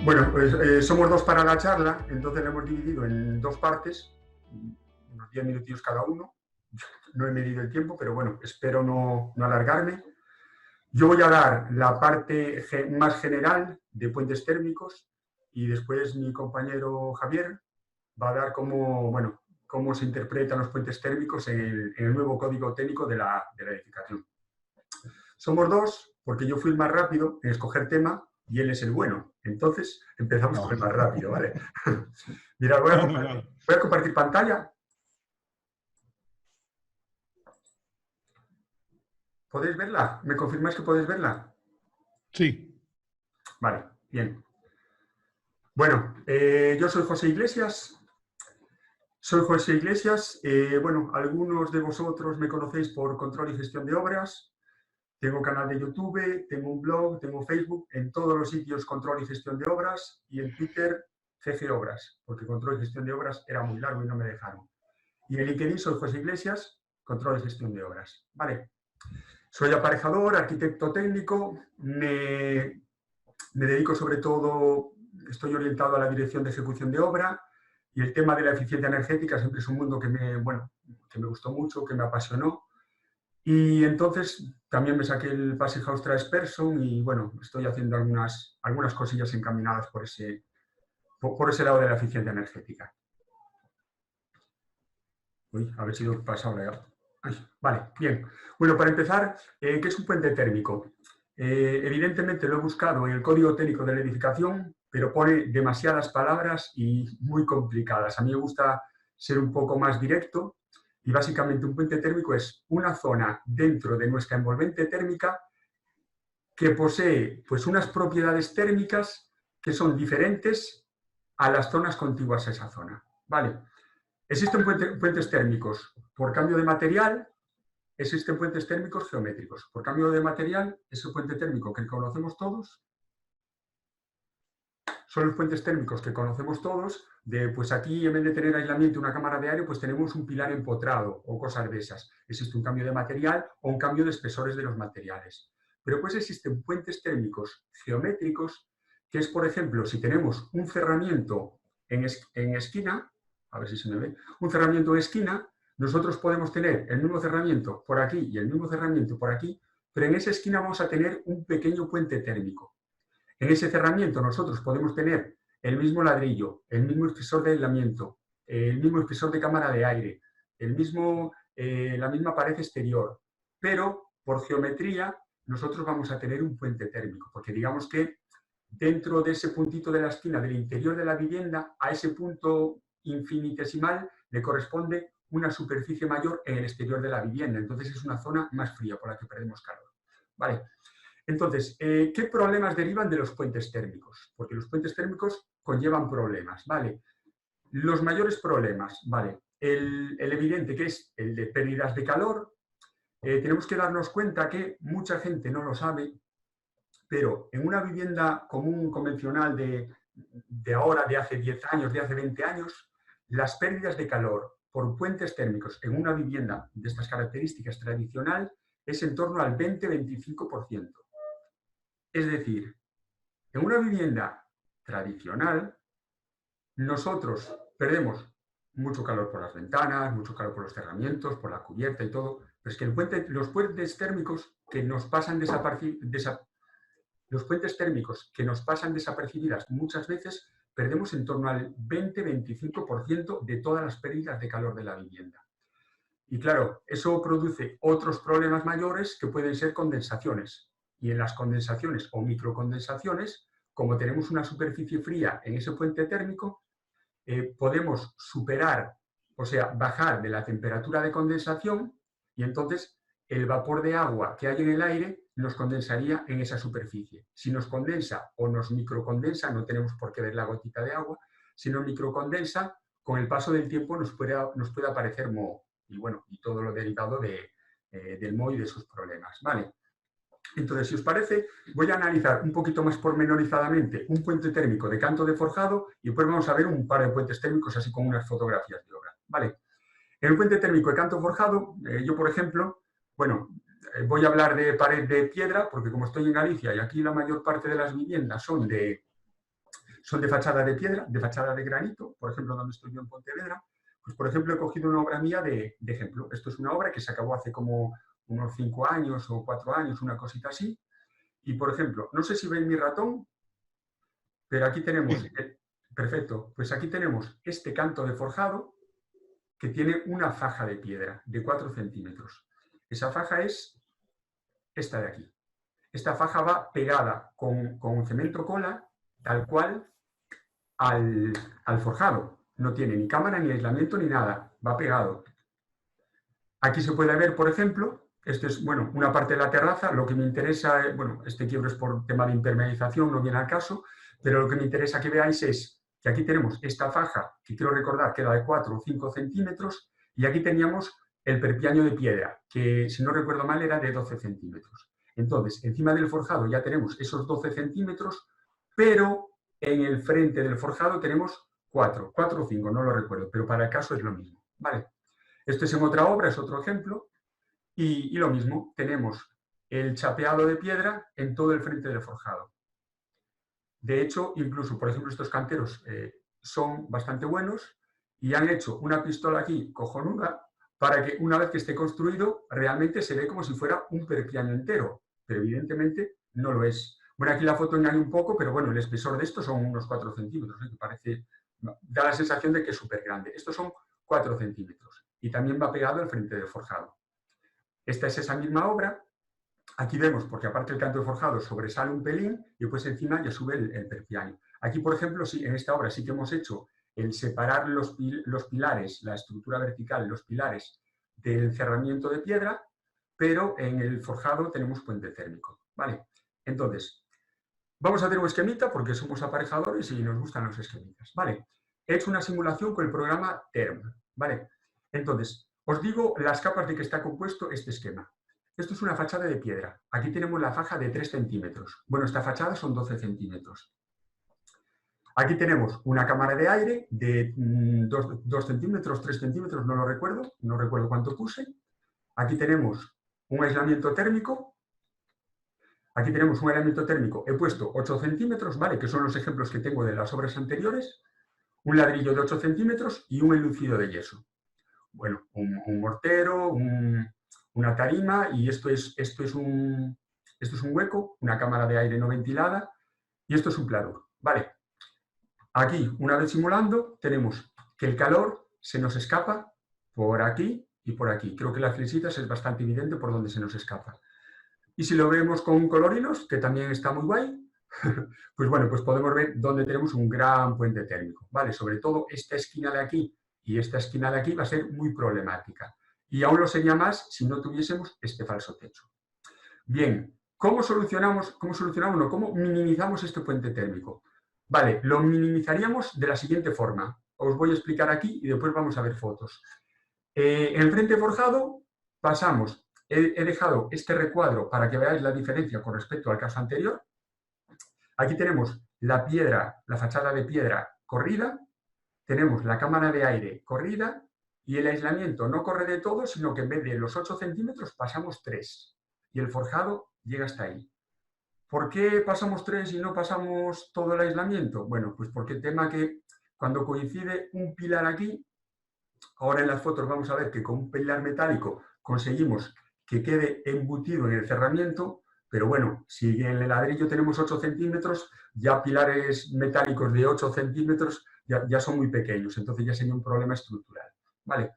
Bueno, pues somos dos para la charla, entonces la hemos dividido en dos partes, unos 10 minutillos cada uno. No he medido el tiempo, pero bueno, espero no alargarme. Yo voy a dar la parte más general de puentes térmicos y después mi compañero Javier va a dar cómo se interpretan los puentes térmicos en el nuevo código técnico de la edificación. Somos dos, porque yo fui el más rápido en escoger tema y él es el bueno. Entonces, empezamos con el más rápido, ¿vale? Mira, voy a compartir pantalla. ¿Podéis verla? ¿Me confirmáis que podéis verla? Sí. Vale, bien. Bueno, yo soy José Iglesias. Bueno, algunos de vosotros me conocéis por control y gestión de obras. Tengo canal de YouTube, tengo un blog, tengo Facebook, en todos los sitios control y gestión de obras y en Twitter CG Obras, porque control y gestión de obras era muy largo y no me dejaron. Y en LinkedIn soy José Iglesias, control y gestión de obras. Vale. Soy aparejador, arquitecto técnico, me dedico sobre todo, estoy orientado a la dirección de ejecución de obra y el tema de la eficiencia energética siempre es un mundo que me gustó mucho, que me apasionó. Y entonces también me saqué el Passivhaus Tradesperson y bueno, estoy haciendo algunas cosillas encaminadas por ese lado de la eficiencia energética. Uy, a ver si lo he pasado ya. Vale, bien. Bueno, para empezar, ¿qué es un puente térmico? Evidentemente lo he buscado en el código técnico de la edificación, pero pone demasiadas palabras y muy complicadas. A mí me gusta ser un poco más directo. Y básicamente un puente térmico es una zona dentro de nuestra envolvente térmica que posee pues, unas propiedades térmicas que son diferentes a las zonas contiguas a esa zona. ¿Vale? Existen puentes térmicos por cambio de material, existen puentes térmicos geométricos. Por cambio de material, ese puente térmico que conocemos todos son los puentes térmicos que conocemos todos, pues aquí en vez de tener aislamiento una cámara de aire, pues tenemos un pilar empotrado o cosas de esas. Existe un cambio de material o un cambio de espesores de los materiales. Pero pues existen puentes térmicos geométricos, que es, por ejemplo, si tenemos un cerramiento en esquina, a ver si se me ve, un cerramiento en esquina, nosotros podemos tener el mismo cerramiento por aquí y el mismo cerramiento por aquí, pero en esa esquina vamos a tener un pequeño puente térmico. En ese cerramiento nosotros podemos tener el mismo ladrillo, el mismo espesor de aislamiento, el mismo espesor de cámara de aire, la misma pared exterior, pero por geometría nosotros vamos a tener un puente térmico, porque digamos que dentro de ese puntito de la esquina del interior de la vivienda, a ese punto infinitesimal le corresponde una superficie mayor en el exterior de la vivienda. Entonces es una zona más fría por la que perdemos calor. Vale. Entonces, ¿qué problemas derivan de los puentes térmicos? Porque los puentes térmicos conllevan problemas, ¿vale? Los mayores problemas, ¿vale? El evidente, que es el de pérdidas de calor. Tenemos que darnos cuenta que mucha gente no lo sabe, pero en una vivienda común, convencional de ahora, de hace 10 años, de hace 20 años, las pérdidas de calor por puentes térmicos en una vivienda de estas características tradicional es en torno al 20-25%. Es decir, en una vivienda tradicional, nosotros perdemos mucho calor por las ventanas, mucho calor por los cerramientos, por la cubierta y todo, pero es que los puentes térmicos que nos pasan desapercibidas muchas veces, perdemos en torno al 20-25% de todas las pérdidas de calor de la vivienda. Y claro, eso produce otros problemas mayores que pueden ser condensaciones. Y en las condensaciones o microcondensaciones, como tenemos una superficie fría en ese puente térmico, podemos superar, o sea, bajar de la temperatura de condensación y entonces el vapor de agua que hay en el aire nos condensaría en esa superficie. Si nos condensa o nos microcondensa, no tenemos por qué ver la gotita de agua, si nos microcondensa, con el paso del tiempo nos puede aparecer moho y bueno, y todo lo derivado del moho y de sus problemas, ¿vale? Entonces, si os parece, voy a analizar un poquito más pormenorizadamente un puente térmico de canto de forjado y después vamos a ver un par de puentes térmicos así como unas fotografías de obra, ¿vale? En el puente térmico de canto forjado, yo, por ejemplo, bueno, voy a hablar de pared de piedra, porque como estoy en Galicia y aquí la mayor parte de las viviendas son de son de fachada de piedra, de fachada de granito, por ejemplo, donde estoy yo en Pontevedra. Pues, por ejemplo, he cogido una obra mía de ejemplo. Esto es una obra que se acabó hace como unos 5 años o 4 años, una cosita así. Y, por ejemplo, no sé si ven mi ratón, pero aquí tenemos, Sí. perfecto, pues aquí tenemos este canto de forjado que tiene una faja de piedra de 4 centímetros. Esa faja es esta de aquí. Esta faja va pegada con cemento cola, tal cual, al forjado. No tiene ni cámara, ni aislamiento, ni nada. Va pegado. Aquí se puede ver, por ejemplo, esto es, bueno, una parte de la terraza. Lo que me interesa, bueno, este quiebro es por tema de impermeabilización, no viene al caso, pero lo que me interesa que veáis es que aquí tenemos esta faja, que quiero recordar que era de 4 o 5 centímetros, y aquí teníamos el perpiaño de piedra, que si no recuerdo mal era de 12 centímetros. Entonces, encima del forjado ya tenemos esos 12 centímetros, pero en el frente del forjado tenemos 4 o 5, no lo recuerdo, pero para el caso es lo mismo. ¿Vale? Esto es en otra obra, es otro ejemplo, y lo mismo, tenemos el chapeado de piedra en todo el frente del forjado. De hecho, incluso, por ejemplo, estos canteros son bastante buenos y han hecho una pistola aquí cojonuda para que una vez que esté construido realmente se ve como si fuera un perpiaño entero, pero evidentemente no lo es. Bueno, aquí la foto engaña un poco, pero bueno, el espesor de esto son unos 4 centímetros, que parece, da la sensación de que es súper grande. Estos son 4 centímetros y también va pegado al frente del forjado. Esta es esa misma obra. Aquí vemos, porque aparte el canto de forjado sobresale un pelín y pues encima ya sube el perpiaño. Aquí, por ejemplo, sí, en esta obra sí que hemos hecho el separar los pilares, la estructura vertical, los pilares del cerramiento de piedra, pero en el forjado tenemos puente térmico. ¿Vale? Entonces, vamos a hacer un esquemita porque somos aparejadores y nos gustan los esquemitas. ¿Vale? He hecho una simulación con el programa TERM. ¿Vale? Entonces, os digo las capas de que está compuesto este esquema. Esto es una fachada de piedra. Aquí tenemos la faja de 3 centímetros. Bueno, esta fachada son 12 centímetros. Aquí tenemos una cámara de aire de 2 centímetros, 3 centímetros, no lo recuerdo, no recuerdo cuánto puse. Aquí tenemos un aislamiento térmico. Aquí tenemos un aislamiento térmico. He puesto 8 centímetros, ¿vale? Que son los ejemplos que tengo de las obras anteriores. Un ladrillo de 8 centímetros y un enlucido de yeso. Bueno, un mortero, una tarima y esto es un hueco, una cámara de aire no ventilada y esto es un pladur. Vale. Aquí, una vez simulando, tenemos que el calor se nos escapa por aquí y por aquí. Creo que las flechitas es bastante evidente por dónde se nos escapa. Y si lo vemos con colorinos, que también está muy guay, pues bueno, pues podemos ver dónde tenemos un gran puente térmico. Vale, sobre todo esta esquina de aquí y esta esquina de aquí va a ser muy problemática. Y aún lo sería más si no tuviésemos este falso techo. Bien, ¿cómo solucionamos o cómo minimizamos este puente térmico? Vale, lo minimizaríamos de la siguiente forma. Os voy a explicar aquí y después vamos a ver fotos. En el frente forjado pasamos, he dejado este recuadro para que veáis la diferencia con respecto al caso anterior. Aquí tenemos la piedra, la fachada de piedra corrida, tenemos la cámara de aire corrida y el aislamiento no corre de todo, sino que en vez de los 8 centímetros pasamos 3 y el forjado llega hasta ahí. ¿Por qué pasamos 3 y no pasamos todo el aislamiento? Bueno, pues porque el tema que cuando coincide un pilar aquí, ahora en las fotos vamos a ver que con un pilar metálico conseguimos que quede embutido en el cerramiento, pero bueno, si en el ladrillo tenemos 8 centímetros, ya pilares metálicos de 8 centímetros ya son muy pequeños, entonces ya sería un problema estructural. ¿Vale?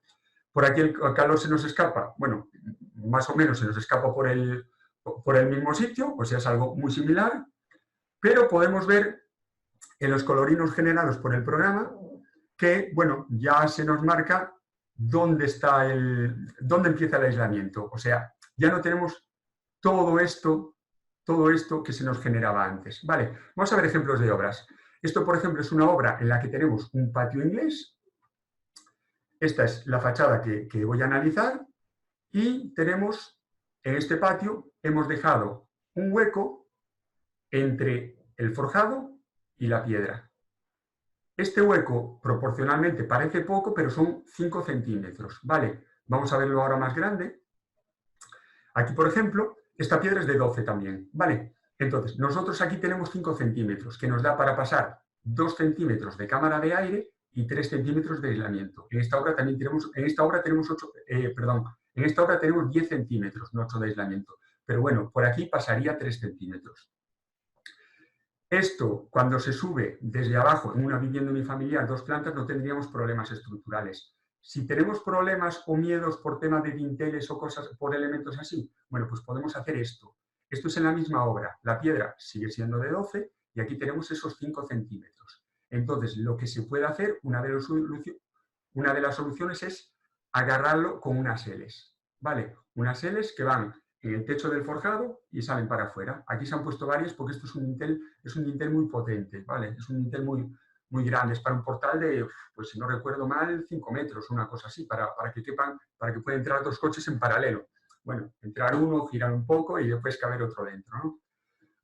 Por aquí el calor se nos escapa, bueno, más o menos se nos escapa por el mismo sitio, o sea, es algo muy similar, pero podemos ver en los colorinos generados por el programa que, bueno, ya se nos marca dónde empieza el aislamiento. O sea, ya no tenemos todo esto que se nos generaba antes. Vale, vamos a ver ejemplos de obras. Esto, por ejemplo, es una obra en la que tenemos un patio inglés. Esta es la fachada que voy a analizar y tenemos, en este patio, hemos dejado un hueco entre el forjado y la piedra. Este hueco proporcionalmente parece poco, pero son 5 centímetros. Vale, vamos a verlo ahora más grande. Aquí, por ejemplo, esta piedra es de 12 también. Vale, entonces, nosotros aquí tenemos 5 centímetros, que nos da para pasar 2 centímetros de cámara de aire y 3 centímetros de aislamiento. En esta obra también tenemos, en esta obra tenemos 10 centímetros, no 8 de aislamiento. Pero bueno, por aquí pasaría 3 centímetros. Esto, cuando se sube desde abajo en una vivienda unifamiliar, 2 plantas, no tendríamos problemas estructurales. Si tenemos problemas o miedos por temas de dinteles o cosas, por elementos así, bueno, pues podemos hacer esto. Esto es en la misma obra. La piedra sigue siendo de 12 y aquí tenemos esos 5 centímetros. Entonces, lo que se puede hacer, una de las soluciones es agarrarlo con unas Ls, ¿vale? Unas Ls que van en el techo del forjado y salen para afuera. Aquí se han puesto varias porque esto es un dintel muy potente, ¿vale? Es un dintel muy grande, es para un portal de, pues si no recuerdo mal, 5 metros, una cosa así, para que quepan, para que puedan entrar 2 coches en paralelo. Bueno, entrar uno, girar un poco y después caber otro dentro, ¿no?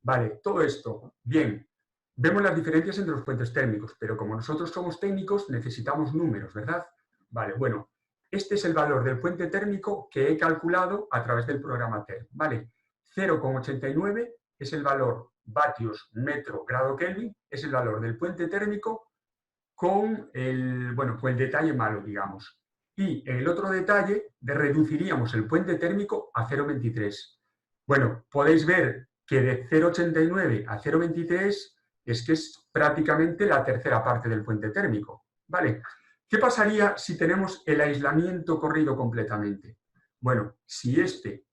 Vale, todo esto, bien. Vemos las diferencias entre los puentes térmicos, pero como nosotros somos técnicos, necesitamos números, ¿verdad? Vale, bueno, este es el valor del puente térmico que he calculado a través del programa TER, ¿vale? 0,89 es el valor vatios metro grado Kelvin, es el valor del puente térmico con el detalle malo, digamos. Y en el otro detalle reduciríamos el puente térmico a 0,23. Bueno, podéis ver que de 0,89 a 0,23 es que es prácticamente la tercera parte del puente térmico, ¿vale? ¿Qué pasaría si tenemos el aislamiento corrido completamente? Bueno, si este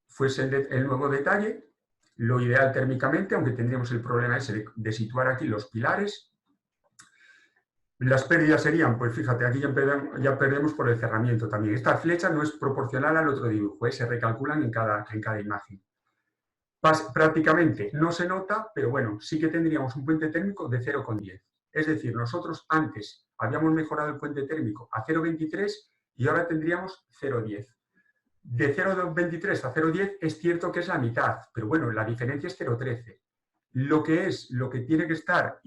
fuese el nuevo detalle, lo ideal térmicamente, aunque tendríamos el problema ese de situar aquí los pilares, las pérdidas serían, pues fíjate, aquí ya perdemos por el cerramiento también. Esta flecha no es proporcional al otro dibujo, se recalculan en cada imagen. Prácticamente no se nota, pero bueno, sí que tendríamos un puente térmico de 0,10. Es decir, nosotros antes habíamos mejorado el puente térmico a 0,23 y ahora tendríamos 0,10. De 0,23 a 0,10 es cierto que es la mitad, pero bueno, la diferencia es 0,13. Lo que tiene que estar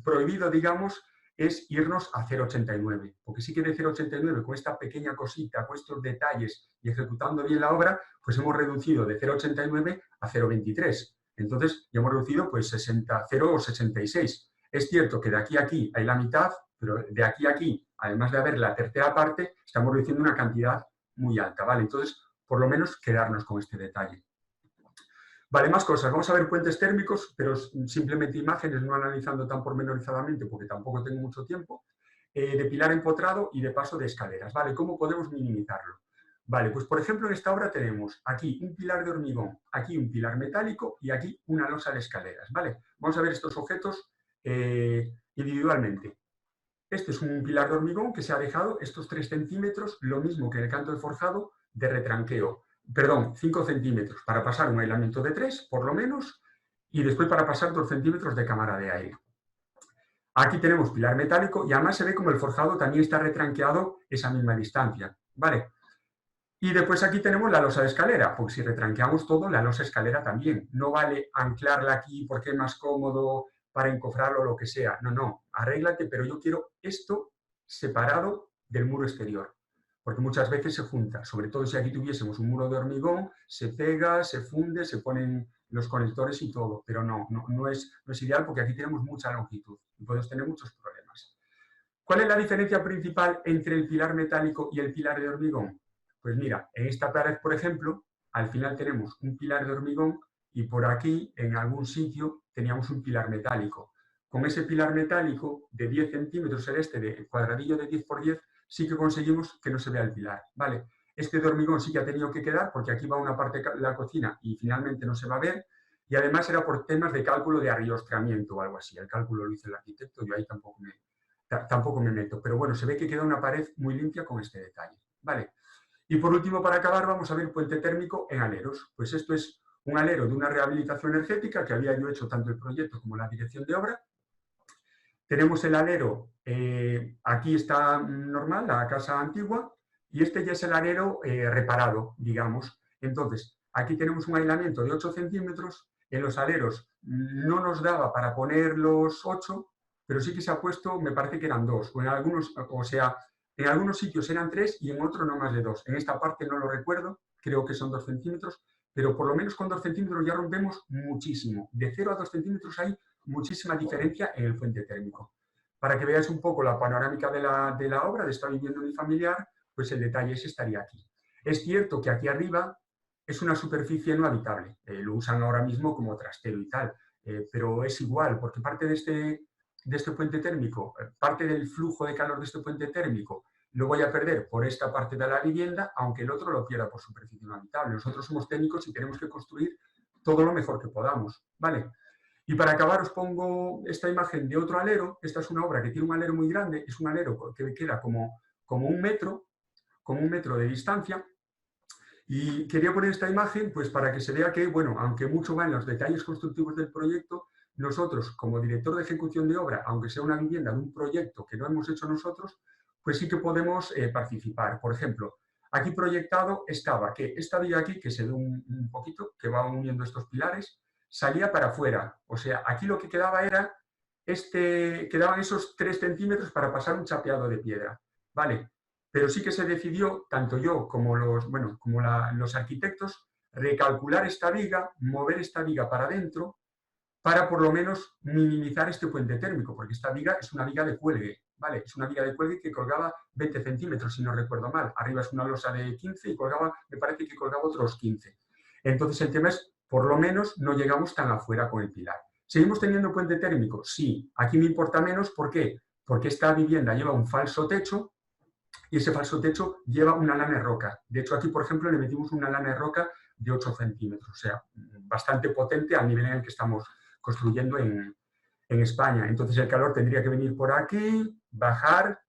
prohibido, digamos, es irnos a 0,89, porque sí que de 0,89, con esta pequeña cosita, con estos detalles y ejecutando bien la obra, pues hemos reducido de 0,89 a 0,23. Entonces, ya hemos reducido pues 0,66. Es cierto que de aquí a aquí hay la mitad, pero de aquí a aquí, además de haber la tercera parte, estamos reduciendo una cantidad muy alta, ¿vale? Entonces, por lo menos quedarnos con este detalle. Vale, más cosas. Vamos a ver puentes térmicos, pero simplemente imágenes, no analizando tan pormenorizadamente, porque tampoco tengo mucho tiempo, de pilar empotrado y de paso de escaleras. Vale, ¿cómo podemos minimizarlo? Vale, pues por ejemplo en esta obra tenemos aquí un pilar de hormigón, aquí un pilar metálico y aquí una losa de escaleras. Vale, vamos a ver estos objetos individualmente. Este es un pilar de hormigón que se ha dejado estos 3 centímetros, lo mismo que en el canto de forjado, de retranqueo. Perdón, 5 centímetros para pasar un aislamiento de 3, por lo menos, y después para pasar 2 centímetros de cámara de aire. Aquí tenemos pilar metálico y además se ve como el forjado también está retranqueado esa misma distancia, ¿vale? Y después aquí tenemos la losa de escalera, porque si retranqueamos todo, la losa de escalera también. No vale anclarla aquí porque es más cómodo para encofrarlo o lo que sea. No, no, arréglate, pero yo quiero esto separado del muro exterior. Porque muchas veces se junta, sobre todo si aquí tuviésemos un muro de hormigón, se pega, se funde, se ponen los conectores y todo, pero no es ideal porque aquí tenemos mucha longitud y podemos tener muchos problemas. ¿Cuál es la diferencia principal entre el pilar metálico y el pilar de hormigón? Pues mira, en esta pared, por ejemplo, al final tenemos un pilar de hormigón y por aquí, en algún sitio, teníamos un pilar metálico. Con ese pilar metálico de 10 centímetros, de cuadradillo de 10 por 10, sí que conseguimos que no se vea el pilar, ¿vale? Este de hormigón sí que ha tenido que quedar porque aquí va una parte de la cocina y finalmente no se va a ver. Y además era por temas de cálculo de arriostramiento o algo así. El cálculo lo hizo el arquitecto, yo ahí tampoco me meto. Pero bueno, se ve que queda una pared muy limpia con este detalle, ¿vale? Y por último, para acabar, vamos a ver puente térmico en aleros. Pues esto es un alero de una rehabilitación energética que había yo hecho tanto el proyecto como la dirección de obra. Tenemos el alero, aquí está normal, la casa antigua, y este ya es el alero reparado, digamos. Entonces, aquí tenemos un aislamiento de 8 centímetros, en los aleros no nos daba para poner los 8, pero sí que se ha puesto, me parece que eran 2, o en algunos sitios eran 3 y en otros no más de 2. En esta parte no lo recuerdo, creo que son 2 centímetros, pero por lo menos con 2 centímetros ya rompemos muchísimo. De 0 a 2 centímetros hay muchísima diferencia en el puente térmico. Para que veáis un poco la panorámica de la obra, de esta vivienda unifamiliar, pues el detalle ese estaría aquí. Es cierto que aquí arriba es una superficie no habitable, lo usan ahora mismo como trastero y tal, pero es igual, porque parte de este puente térmico, parte del flujo de calor de este puente térmico lo voy a perder por esta parte de la vivienda, aunque el otro lo pierda por superficie no habitable. Nosotros somos técnicos y tenemos que construir todo lo mejor que podamos, ¿vale? Y para acabar os pongo esta imagen de otro alero. Esta es una obra que tiene un alero muy grande, es un alero que queda como un metro de distancia. Y quería poner esta imagen pues para que se vea que, bueno, aunque mucho va en los detalles constructivos del proyecto, nosotros, como director de ejecución de obra, aunque sea una vivienda de un proyecto que no hemos hecho nosotros, pues sí que podemos participar. Por ejemplo, aquí proyectado estaba que esta viga aquí, que se ve un poquito, que va uniendo estos pilares, salía para afuera. O sea, aquí lo que quedaba era, quedaban esos 3 centímetros para pasar un chapeado de piedra. ¿Vale? Pero sí que se decidió, tanto yo como los arquitectos, recalcular esta viga, mover esta viga para adentro, para por lo menos minimizar este puente térmico, porque esta viga es una viga de cuelgue, ¿vale? Es una viga de cuelgue que colgaba 20 centímetros, si no recuerdo mal. Arriba es una losa de 15 y colgaba, me parece que colgaba otros 15. Entonces el tema es, por lo menos, no llegamos tan afuera con el pilar. ¿Seguimos teniendo puente térmico? Sí. Aquí me importa menos, ¿por qué? Porque esta vivienda lleva un falso techo y ese falso techo lleva una lana de roca. De hecho, aquí, por ejemplo, le metimos una lana de roca de 8 centímetros, o sea, bastante potente al nivel en el que estamos construyendo en España. Entonces el calor tendría que venir por aquí, bajar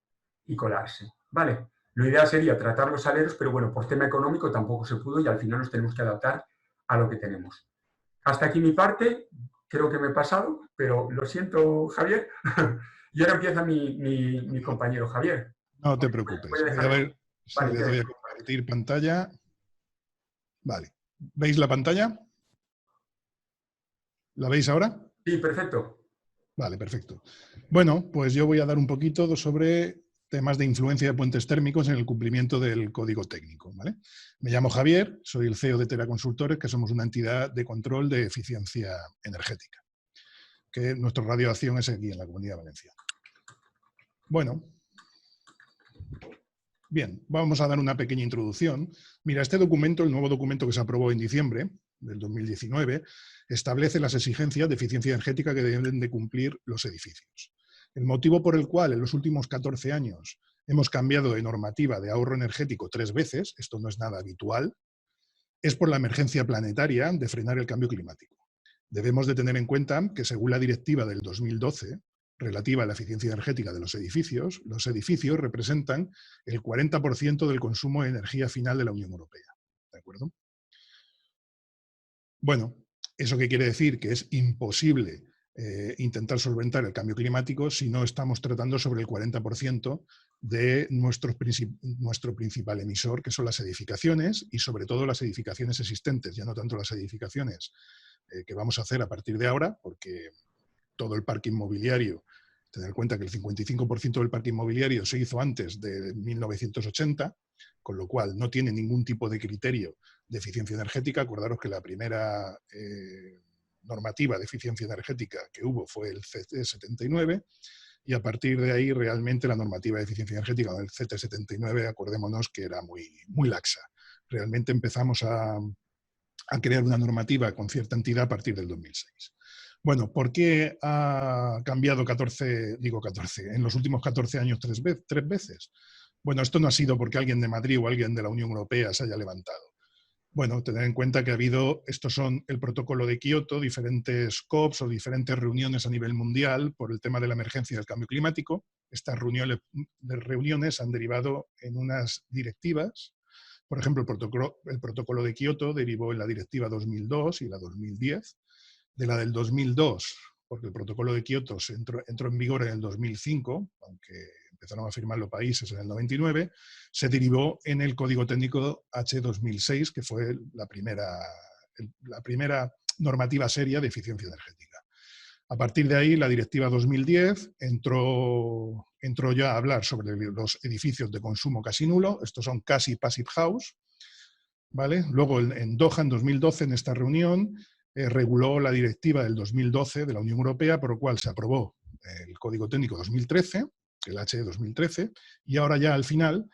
y colarse. ¿Vale? Lo ideal sería tratar los aleros, pero bueno, por tema económico tampoco se pudo y al final nos tenemos que adaptar a lo que tenemos. Hasta aquí mi parte, creo que me he pasado, pero lo siento, Javier. Y ahora empieza mi compañero Javier. No te Voy a preocupes. Voy a dejar... ver si Vale, le doy a compartir pantalla. Vale. ¿Veis la pantalla? ¿La veis ahora? sí, perfecto. Vale, perfecto. Bueno, pues yo voy a dar un poquito sobre temas de influencia de puentes térmicos en el cumplimiento del código técnico. ¿Vale? Me llamo Javier, soy el CEO de Tera Consultores, que somos una entidad de control de eficiencia energética, que nuestra radio de acción es aquí en la Comunidad Valenciana. Bueno, bien, vamos a dar una pequeña introducción. Mira, este documento, el nuevo documento que se aprobó en diciembre del 2019, establece las exigencias de eficiencia energética que deben de cumplir los edificios. El motivo por el cual en los últimos 14 años hemos cambiado de normativa de ahorro energético 3 veces, esto no es nada habitual, es por la emergencia planetaria de frenar el cambio climático. Debemos de tener en cuenta que según la directiva del 2012, relativa a la eficiencia energética de los edificios representan el 40% del consumo de energía final de la Unión Europea. ¿De acuerdo? Bueno, ¿eso qué quiere decir? Que es imposible intentar solventar el cambio climático si no estamos tratando sobre el 40% de nuestro principal emisor, que son las edificaciones y sobre todo las edificaciones existentes, ya no tanto las edificaciones que vamos a hacer a partir de ahora, porque todo el parque inmobiliario, tener en cuenta que el 55% del parque inmobiliario se hizo antes de 1980, con lo cual no tiene ningún tipo de criterio de eficiencia energética. Acordaros que la primera normativa de eficiencia energética que hubo fue el CT79 y a partir de ahí realmente la normativa de eficiencia energética del CT79, acordémonos que era muy laxa. Realmente empezamos a crear una normativa con cierta entidad a partir del 2006. Bueno, ¿por qué ha cambiado 14 en los últimos 14 años 3 veces? Bueno, esto no ha sido porque alguien de Madrid o alguien de la Unión Europea se haya levantado. Bueno, tener en cuenta que ha habido, estos son el protocolo de Kioto, diferentes COPs o diferentes reuniones a nivel mundial por el tema de la emergencia del cambio climático. Estas reuniones han derivado en unas directivas. Por ejemplo, el protocolo de Kioto derivó en la directiva 2002 y la 2010. De la del 2002, porque el protocolo de Kioto entró en vigor en el 2005, aunque empezaron a firmar los países en el 99, se derivó en el Código Técnico H2006, que fue la primera normativa seria de eficiencia energética. A partir de ahí, la Directiva 2010 entró ya a hablar sobre los edificios de consumo casi nulo. Estos son casi passive house. ¿vale? Luego, en Doha, en 2012, en esta reunión, reguló la directiva del 2012 de la Unión Europea, por lo cual se aprobó el Código Técnico 2013, el HE 2013, y ahora ya al final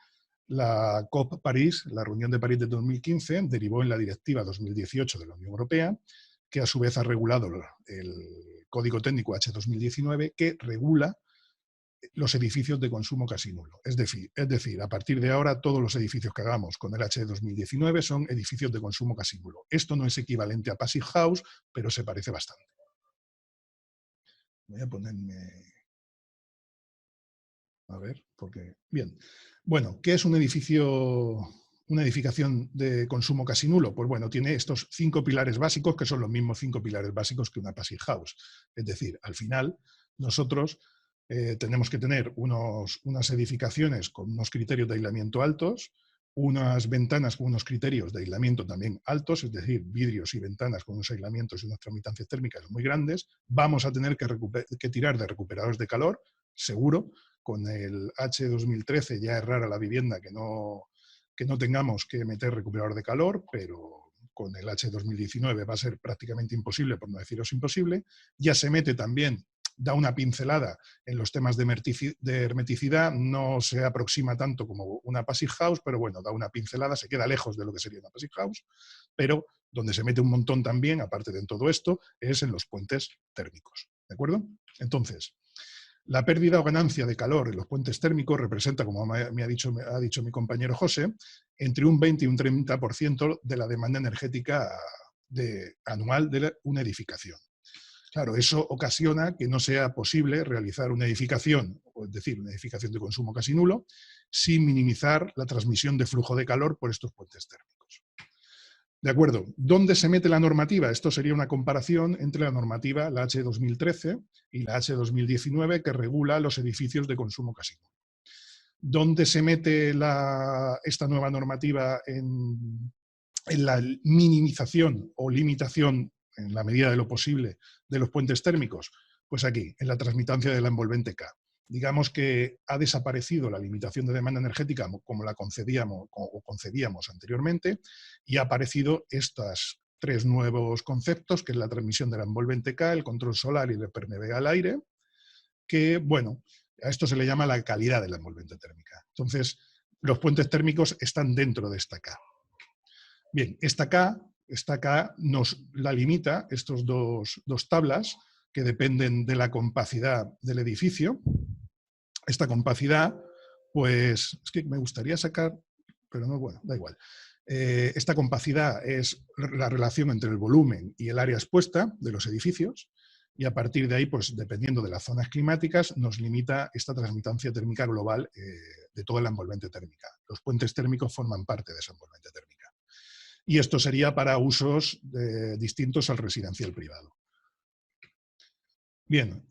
la COP París, la reunión de París de 2015, derivó en la Directiva 2018 de la Unión Europea, que a su vez ha regulado el Código Técnico H 2019, que regula los edificios de consumo casi nulo. Es decir, a partir de ahora todos los edificios que hagamos con el H 2019 son edificios de consumo casi nulo. Esto no es equivalente a Passive House, pero se parece bastante. Voy a ponerme... A ver, porque... Bien. Bueno, ¿qué es un edificio, una edificación de consumo casi nulo? Pues bueno, tiene estos 5 pilares básicos, que son los mismos 5 pilares básicos que una Passive House. Es decir, al final, nosotros tenemos que tener unas edificaciones con unos criterios de aislamiento altos, unas ventanas con unos criterios de aislamiento también altos, es decir, vidrios y ventanas con unos aislamientos y unas transmitancias térmicas muy grandes. Vamos a tener que tirar de recuperadores de calor, seguro. Con el H 2013 ya es rara la vivienda que no tengamos que meter recuperador de calor, pero con el H 2019 va a ser prácticamente imposible, por no deciros imposible. Ya se mete también, da una pincelada en los temas de hermeticidad, no se aproxima tanto como una Passive House, pero bueno, da una pincelada, se queda lejos de lo que sería una Passive House, pero donde se mete un montón también, aparte de en todo esto, es en los puentes térmicos. ¿De acuerdo? Entonces, la pérdida o ganancia de calor en los puentes térmicos representa, como ha dicho mi compañero José, entre un 20 y un 30% de la demanda energética anual de una edificación. Claro, eso ocasiona que no sea posible realizar una edificación, es decir, una edificación de consumo casi nulo, sin minimizar la transmisión de flujo de calor por estos puentes térmicos. De acuerdo. ¿Dónde se mete la normativa? Esto sería una comparación entre la normativa, la H 2013 y la H 2019, que regula los edificios de consumo casi nulo. ¿Dónde se mete esta nueva normativa en la minimización o limitación, en la medida de lo posible, de los puentes térmicos? Pues aquí, en la transmitancia de la envolvente K. Digamos que ha desaparecido la limitación de demanda energética como la concebíamos anteriormente, y ha aparecido estos 3 nuevos conceptos, que es la transmisión de la envolvente K, el control solar y el permeabilidad al aire, que, bueno, a esto se le llama la calidad de la envolvente térmica. Entonces, los puentes térmicos están dentro de esta K. Bien, esta K nos la limita, estos dos tablas, que dependen de la compacidad del edificio. Esta compacidad, pues, es que me gustaría sacar, pero no, bueno, da igual. Esta compacidad es la relación entre el volumen y el área expuesta de los edificios, y a partir de ahí, pues dependiendo de las zonas climáticas, nos limita esta transmitancia térmica global de toda la envolvente térmica. Los puentes térmicos forman parte de esa envolvente térmica. Y esto sería para usos distintos al residencial privado. Bien,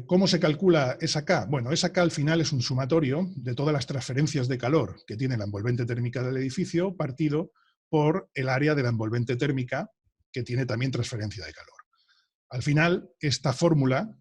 ¿cómo se calcula esa K? Bueno, esa K al final es un sumatorio de todas las transferencias de calor que tiene la envolvente térmica del edificio, partido por el área de la envolvente térmica, que tiene también transferencia de calor. Al final, esta fórmula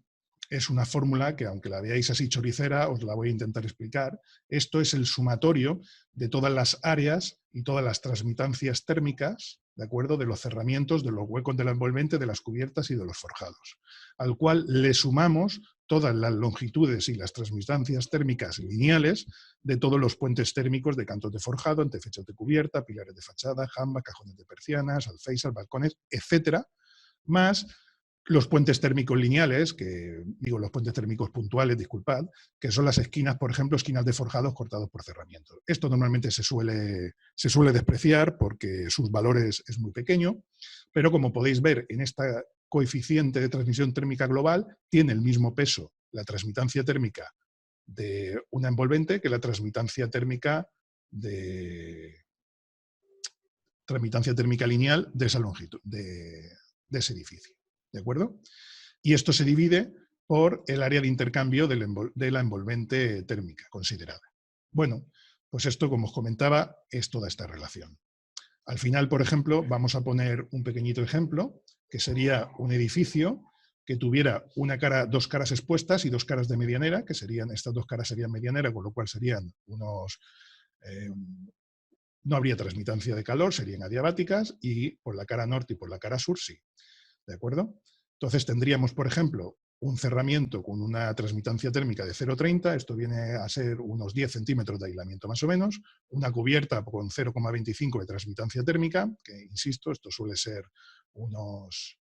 es una fórmula que, aunque la veáis así choricera, os la voy a intentar explicar. Esto es el sumatorio de todas las áreas y todas las transmitancias térmicas, ¿de acuerdo?, de los cerramientos, de los huecos de la envolvente, de las cubiertas y de los forjados, al cual le sumamos todas las longitudes y las transmitancias térmicas lineales de todos los puentes térmicos de cantos de forjado, antefechos de cubierta, pilares de fachada, jamba, cajones de persianas, alféizar, balcones, etcétera, más los puentes térmicos lineales, los puentes térmicos puntuales, disculpad, que son las esquinas, por ejemplo, esquinas de forjados cortados por cerramientos. Esto normalmente se suele despreciar porque sus valores es muy pequeño, pero como podéis ver en esta coeficiente de transmisión térmica global, tiene el mismo peso la transmitancia térmica de una envolvente que la transmitancia térmica lineal de esa longitud, de ese edificio. ¿De acuerdo? Y esto se divide por el área de intercambio de la envolvente térmica considerada. Bueno, pues esto, como os comentaba, es toda esta relación. Al final, por ejemplo, vamos a poner un pequeñito ejemplo, que sería un edificio que tuviera dos caras expuestas y 2 caras de medianera, que serían, estas 2 caras serían medianera, con lo cual serían No habría transmitancia de calor, serían adiabáticas, y por la cara norte y por la cara sur sí. ¿De acuerdo? Entonces tendríamos, por ejemplo, un cerramiento con una transmitancia térmica de 0,30, esto viene a ser unos 10 centímetros de aislamiento más o menos, una cubierta con 0,25 de transmitancia térmica, que insisto, esto suele ser unos...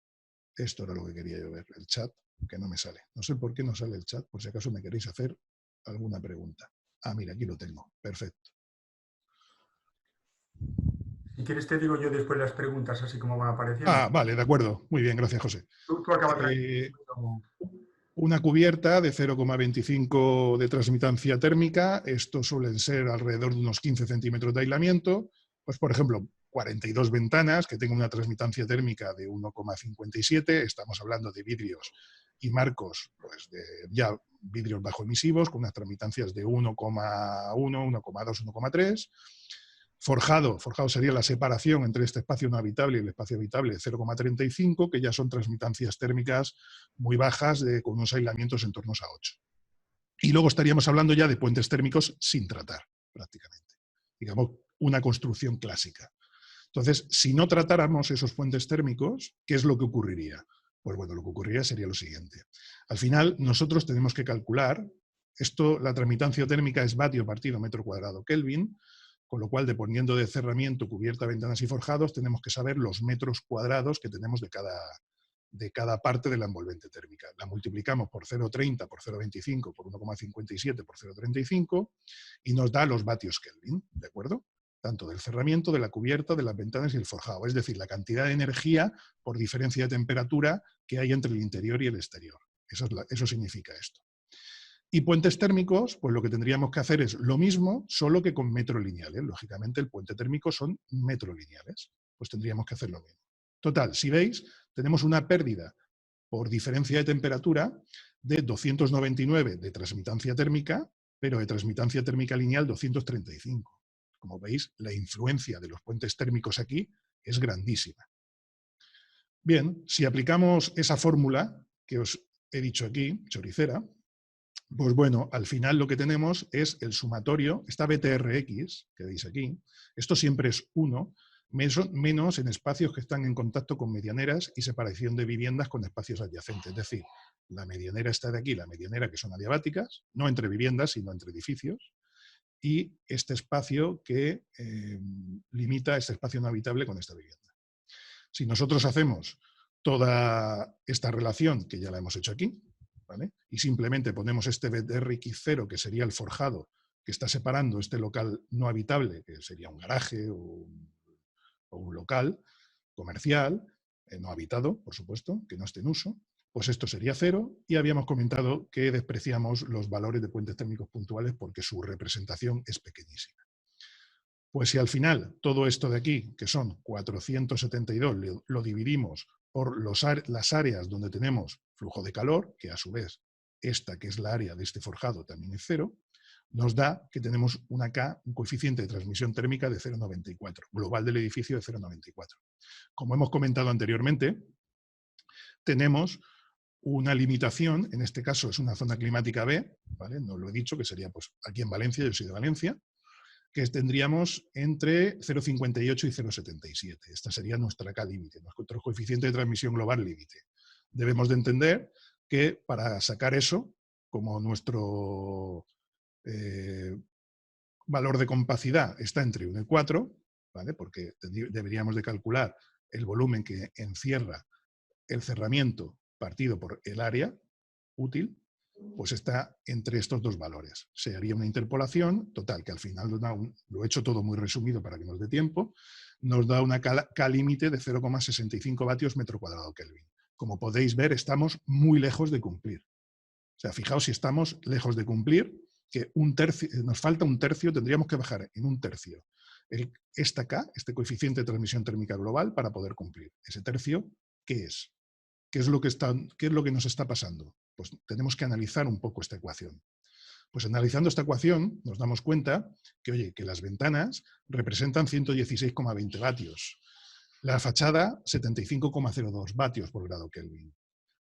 Esto era lo que quería yo ver, el chat, que no me sale. No sé por qué no sale el chat, por si acaso me queréis hacer alguna pregunta. Ah, mira, aquí lo tengo. Perfecto. Si quieres te digo yo después las preguntas así como van apareciendo. Ah, vale, de acuerdo. Muy bien, gracias, José. Tú acaba Eh, tranquilo. una cubierta de 0,25 de transmitancia térmica, esto suelen ser alrededor de unos 15 centímetros de aislamiento, pues por ejemplo, 42 ventanas que tengan una transmitancia térmica de 1,57, estamos hablando de vidrios y marcos, pues de ya vidrios bajo emisivos con unas transmitancias de 1,1, 1,2, 1,3. Forjado sería la separación entre este espacio no habitable y el espacio habitable de 0,35, que ya son transmitancias térmicas muy bajas con unos aislamientos en torno a 8. Y luego estaríamos hablando ya de puentes térmicos sin tratar, prácticamente. Digamos, una construcción clásica. Entonces, si no tratáramos esos puentes térmicos, ¿qué es lo que ocurriría? Pues bueno, lo que ocurriría sería lo siguiente. Al final, nosotros tenemos que calcular, la transmitancia térmica es vatio partido metro cuadrado Kelvin, con lo cual, dependiendo de cerramiento, cubierta, ventanas y forjados, tenemos que saber los metros cuadrados que tenemos de cada parte de la envolvente térmica. La multiplicamos por 0,30, por 0,25, por 1,57, por 0,35 y nos da los vatios Kelvin, ¿de acuerdo? Tanto del cerramiento, de la cubierta, de las ventanas y el forjado. Es decir, la cantidad de energía por diferencia de temperatura que hay entre el interior y el exterior. Eso significa esto. Y puentes térmicos, pues lo que tendríamos que hacer es lo mismo, solo que con metro lineales. Lógicamente, el puente térmico son metro lineales. Pues tendríamos que hacer lo mismo. Total, si veis, tenemos una pérdida por diferencia de temperatura de 299 de transmitancia térmica, pero de transmitancia térmica lineal 235. Como veis, la influencia de los puentes térmicos aquí es grandísima. Bien, si aplicamos esa fórmula que os he dicho aquí, choricera, pues bueno, al final lo que tenemos es el sumatorio, esta BTRX que veis aquí, esto siempre es 1, menos en espacios que están en contacto con medianeras y separación de viviendas con espacios adyacentes. Es decir, la medianera está de aquí, la medianera que son adiabáticas, no entre viviendas, sino entre edificios, y este espacio que limita este espacio no habitable con esta vivienda. Si nosotros hacemos toda esta relación, que ya la hemos hecho aquí, ¿vale? Y simplemente ponemos este BTRX0, que sería el forjado, que está separando este local no habitable, que sería un garaje o un local comercial, no habitado, por supuesto, que no esté en uso, pues esto sería 0 y habíamos comentado que despreciamos los valores de puentes térmicos puntuales porque su representación es pequeñísima. Pues si al final todo esto de aquí, que son 472, lo dividimos por las áreas donde tenemos flujo de calor, que a su vez esta que es la área de este forjado también es 0, nos da que tenemos una K, un coeficiente de transmisión térmica de 0,94, global del edificio de 0,94. Como hemos comentado anteriormente, tenemos una limitación, en este caso es una zona climática B, ¿vale? No lo he dicho, que sería pues aquí en Valencia, yo soy de Valencia, que tendríamos entre 0,58 y 0,77. Esta sería nuestra K límite, nuestro coeficiente de transmisión global límite. Debemos de entender que para sacar eso, como nuestro valor de compacidad está entre 1 y 4, ¿vale? Porque deberíamos de calcular el volumen que encierra el cerramiento partido por el área útil, pues está entre estos dos valores. Se haría una interpolación, total, que al final lo he hecho todo muy resumido para que nos dé tiempo, nos da una K límite de 0,65 vatios metro cuadrado Kelvin. Como podéis ver, estamos muy lejos de cumplir. O sea, fijaos si estamos lejos de cumplir, que nos falta un tercio, tendríamos que bajar en un tercio esta K, este coeficiente de transmisión térmica global, para poder cumplir. Ese tercio, ¿qué es? ¿Qué es lo que nos está pasando? Pues tenemos que analizar un poco esta ecuación. Pues analizando esta ecuación nos damos cuenta que, oye, que las ventanas representan 116,20 vatios, la fachada 75,02 vatios por grado Kelvin,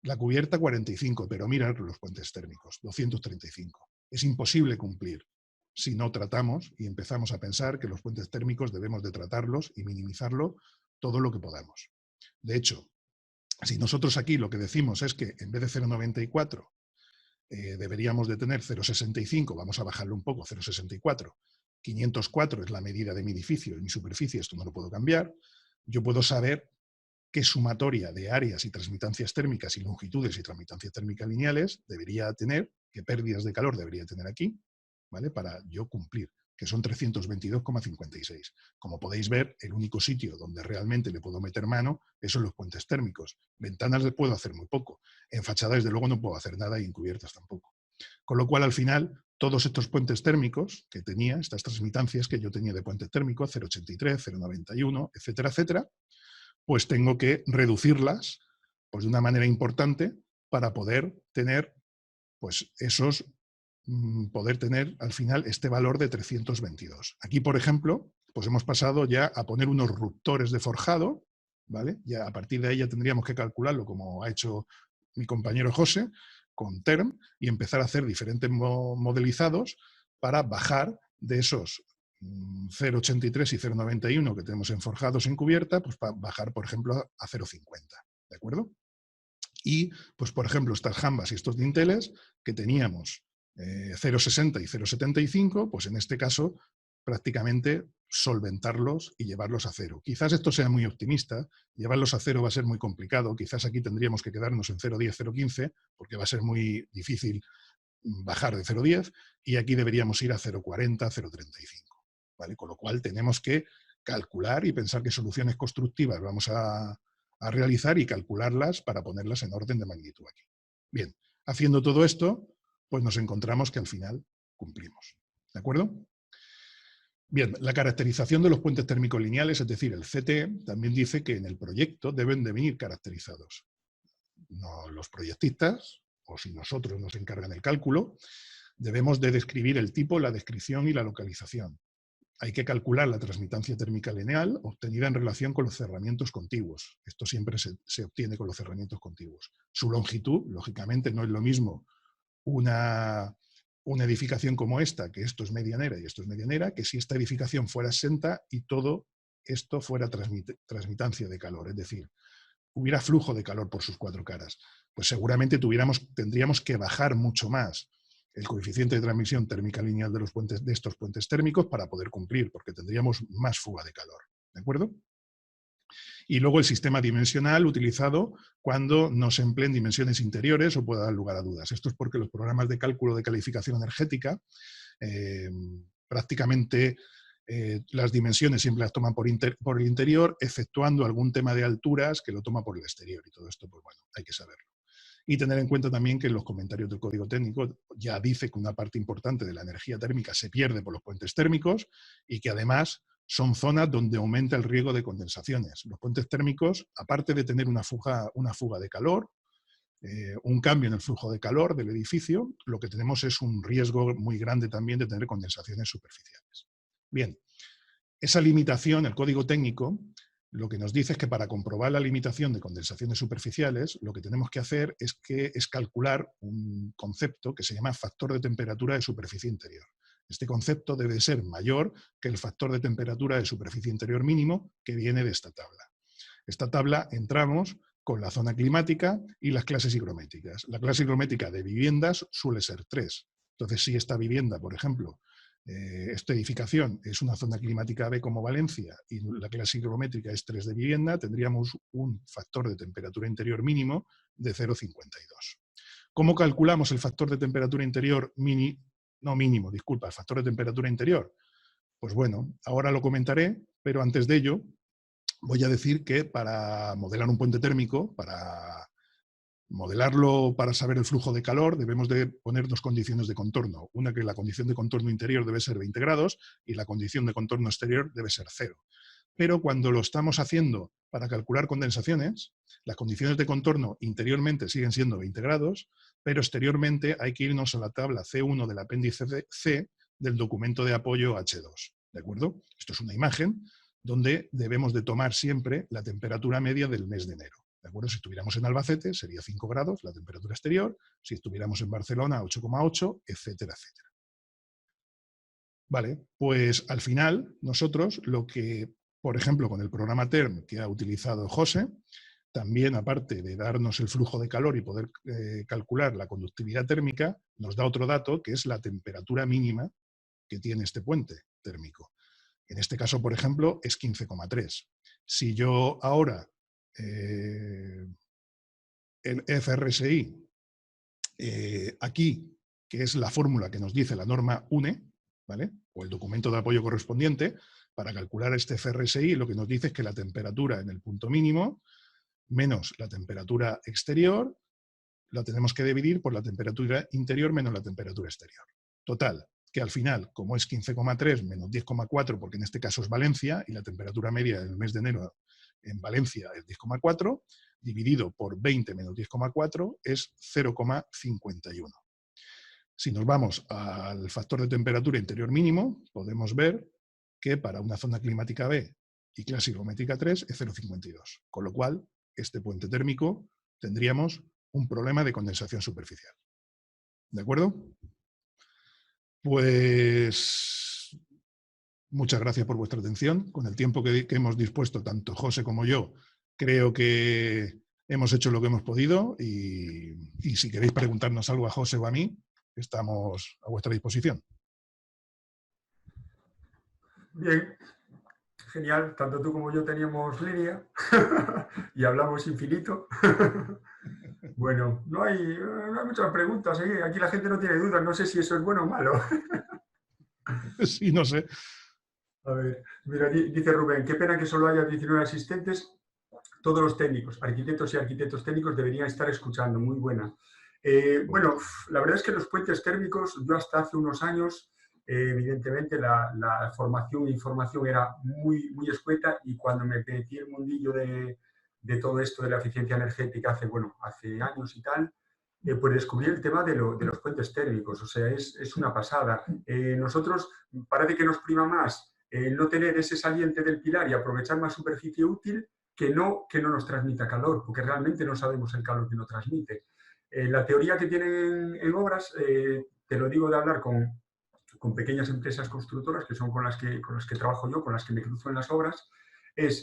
la cubierta 45, pero mirad los puentes térmicos, 235. Es imposible cumplir. si no tratamos y empezamos a pensar que los puentes térmicos debemos de tratarlos y minimizarlo todo lo que podamos. De hecho, si nosotros aquí lo que decimos es que en vez de 0,94 deberíamos de tener 0,65, vamos a bajarlo un poco, 0,64, 504 es la medida de mi edificio y mi superficie, esto no lo puedo cambiar, yo puedo saber qué sumatoria de áreas y transmitancias térmicas y longitudes y transmitancias térmicas lineales debería tener, qué pérdidas de calor debería tener aquí, ¿vale? Para yo cumplir, que son 322,56. Como podéis ver, el único sitio donde realmente le puedo meter mano es en los puentes térmicos. Ventanas le puedo hacer muy poco. En fachada, desde luego, no puedo hacer nada y en cubiertas tampoco. Con lo cual, al final, todos estos puentes térmicos que tenía, estas transmitancias que yo tenía de puente térmico, 0,83, 0,91, etcétera, etcétera, pues tengo que reducirlas pues, de una manera importante para poder tener pues, poder tener al final este valor de 322. Aquí, por ejemplo, pues hemos pasado ya a poner unos ruptores de forjado, ¿vale? Ya a partir de ahí ya tendríamos que calcularlo como ha hecho mi compañero José, con TERM, y empezar a hacer diferentes modelizados para bajar de esos 0,83 y 0,91 que tenemos en forjados en cubierta, pues para bajar, por ejemplo, a 0,50, ¿de acuerdo? Y, pues por ejemplo, estas jambas y estos dinteles que teníamos 0,60 y 0,75, pues en este caso prácticamente solventarlos y llevarlos a cero. Quizás esto sea muy optimista, llevarlos a cero va a ser muy complicado, quizás aquí tendríamos que quedarnos en 0,10, 0,15, porque va a ser muy difícil bajar de 0,10, y aquí deberíamos ir a 0,40, 0,35. ¿Vale? Con lo cual tenemos que calcular y pensar qué soluciones constructivas vamos a realizar y calcularlas para ponerlas en orden de magnitud aquí. Bien, haciendo todo esto, pues nos encontramos que al final cumplimos. ¿De acuerdo? Bien, la caracterización de los puentes térmicos lineales, es decir, el CT, también dice que en el proyecto deben de venir caracterizados. No los proyectistas, o si nosotros nos encargan el cálculo, debemos de describir el tipo, la descripción y la localización. Hay que calcular la transmitancia térmica lineal obtenida en relación con los cerramientos contiguos. Esto siempre se obtiene con los cerramientos contiguos. Su longitud, lógicamente, no es lo mismo una edificación como esta, que esto es medianera y esto es medianera, que si esta edificación fuera exenta y todo esto fuera transmitancia de calor, es decir, hubiera flujo de calor por sus cuatro caras, pues seguramente tendríamos que bajar mucho más el coeficiente de transmisión térmica lineal de estos puentes térmicos para poder cumplir, porque tendríamos más fuga de calor. ¿De acuerdo? Y luego el sistema dimensional utilizado cuando no se empleen dimensiones interiores o pueda dar lugar a dudas. Esto es porque los programas de cálculo de calificación energética prácticamente las dimensiones siempre las toman por el interior, exceptuando algún tema de alturas que lo toma por el exterior. Y todo esto, pues bueno, hay que saberlo. Y tener en cuenta también que en los comentarios del código técnico ya dice que una parte importante de la energía térmica se pierde por los puentes térmicos y que además son zonas donde aumenta el riesgo de condensaciones. Los puentes térmicos, aparte de tener una fuga de calor, un cambio en el flujo de calor del edificio, lo que tenemos es un riesgo muy grande también de tener condensaciones superficiales. Bien, esa limitación, el código técnico, lo que nos dice es que para comprobar la limitación de condensaciones superficiales, lo que tenemos que hacer es calcular un concepto que se llama factor de temperatura de superficie interior. Este concepto debe ser mayor que el factor de temperatura de superficie interior mínimo que viene de esta tabla. Esta tabla entramos con la zona climática y las clases higrométricas. La clase higrométrica de viviendas suele ser 3. Entonces, si esta vivienda, por ejemplo, esta edificación es una zona climática B como Valencia y la clase higrométrica es 3 de vivienda, tendríamos un factor de temperatura interior mínimo de 0,52. ¿Cómo calculamos el factor de temperatura interior el factor de temperatura interior? Pues bueno, ahora lo comentaré, pero antes de ello voy a decir que para modelar un puente térmico, para modelarlo para saber el flujo de calor, debemos de poner dos condiciones de contorno. Una, que la condición de contorno interior debe ser 20 grados y la condición de contorno exterior debe ser 0. Pero cuando lo estamos haciendo para calcular condensaciones, las condiciones de contorno interiormente siguen siendo 20 grados, pero exteriormente hay que irnos a la tabla C1 del apéndice C del documento de apoyo H2. ¿De acuerdo? Esto es una imagen donde debemos de tomar siempre la temperatura media del mes de enero. ¿De acuerdo? Si estuviéramos en Albacete sería 5 grados la temperatura exterior, si estuviéramos en Barcelona 8,8, etcétera, etcétera. Vale, pues al final nosotros lo que, por ejemplo, con el programa TERM que ha utilizado José, también aparte de darnos el flujo de calor y poder calcular la conductividad térmica, nos da otro dato que es la temperatura mínima que tiene este puente térmico. En este caso, por ejemplo, es 15,3. Si yo ahora el FRSI, aquí, que es la fórmula que nos dice la norma UNE, ¿vale? O el documento de apoyo correspondiente, para calcular este FRSI, lo que nos dice es que la temperatura en el punto mínimo menos la temperatura exterior la tenemos que dividir por la temperatura interior menos la temperatura exterior. Total, que al final, como es 15,3 menos 10,4, porque en este caso es Valencia, y la temperatura media del mes de enero en Valencia es 10,4, dividido por 20 menos 10,4 es 0,51. Si nos vamos al factor de temperatura interior mínimo, podemos ver que para una zona climática B y clase higrométrica 3 es 0,52. Con lo cual, este puente térmico tendríamos un problema de condensación superficial. ¿De acuerdo? Pues muchas gracias por vuestra atención. Con el tiempo que hemos dispuesto, tanto José como yo, creo que hemos hecho lo que hemos podido y si queréis preguntarnos algo a José o a mí, estamos a vuestra disposición. Bien, genial. Tanto tú como yo teníamos línea y hablamos infinito. Bueno, no hay muchas preguntas. Aquí la gente no tiene dudas. No sé si eso es bueno o malo. Sí, no sé. A ver, mira, dice Rubén, qué pena que solo haya 19 asistentes. Todos los técnicos, arquitectos y arquitectos técnicos deberían estar escuchando. Muy buena. Bueno, la verdad es que los puentes térmicos, yo hasta hace unos años, evidentemente la formación e información era muy escueta, y cuando me metí en el mundillo de todo esto de la eficiencia energética hace años y tal, pues descubrí el tema de los puentes térmicos. O sea, es una pasada. Nosotros parece que nos prima más no tener ese saliente del pilar y aprovechar más superficie útil que no nos transmita calor, porque realmente no sabemos el calor que nos transmite. La teoría que tienen en obras, te lo digo de hablar con pequeñas empresas constructoras, que son con las que trabajo yo, con las que me cruzo en las obras,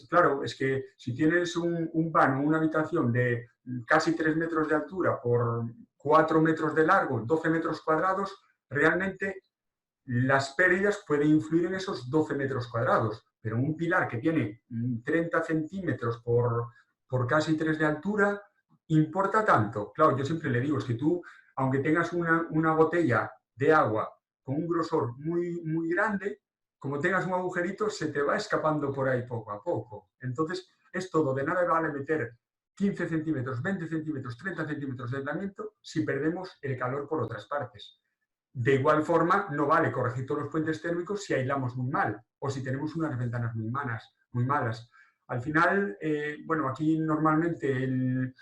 claro, es que si tienes un vano, una habitación de casi 3 metros de altura por 4 metros de largo, 12 metros cuadrados, realmente las pérdidas pueden influir en esos 12 metros cuadrados, pero un pilar que tiene 30 centímetros por casi 3 de altura, ¿importa tanto? Claro, yo siempre le digo, es que tú, aunque tengas una botella de agua con un grosor muy grande, como tengas un agujerito, se te va escapando por ahí poco a poco. Entonces, es todo, de nada vale meter 15 centímetros, 20 centímetros, 30 centímetros de aislamiento si perdemos el calor por otras partes. De igual forma, no vale corregir todos los puentes térmicos si aislamos muy mal o si tenemos unas ventanas muy malas. Al final, aquí normalmente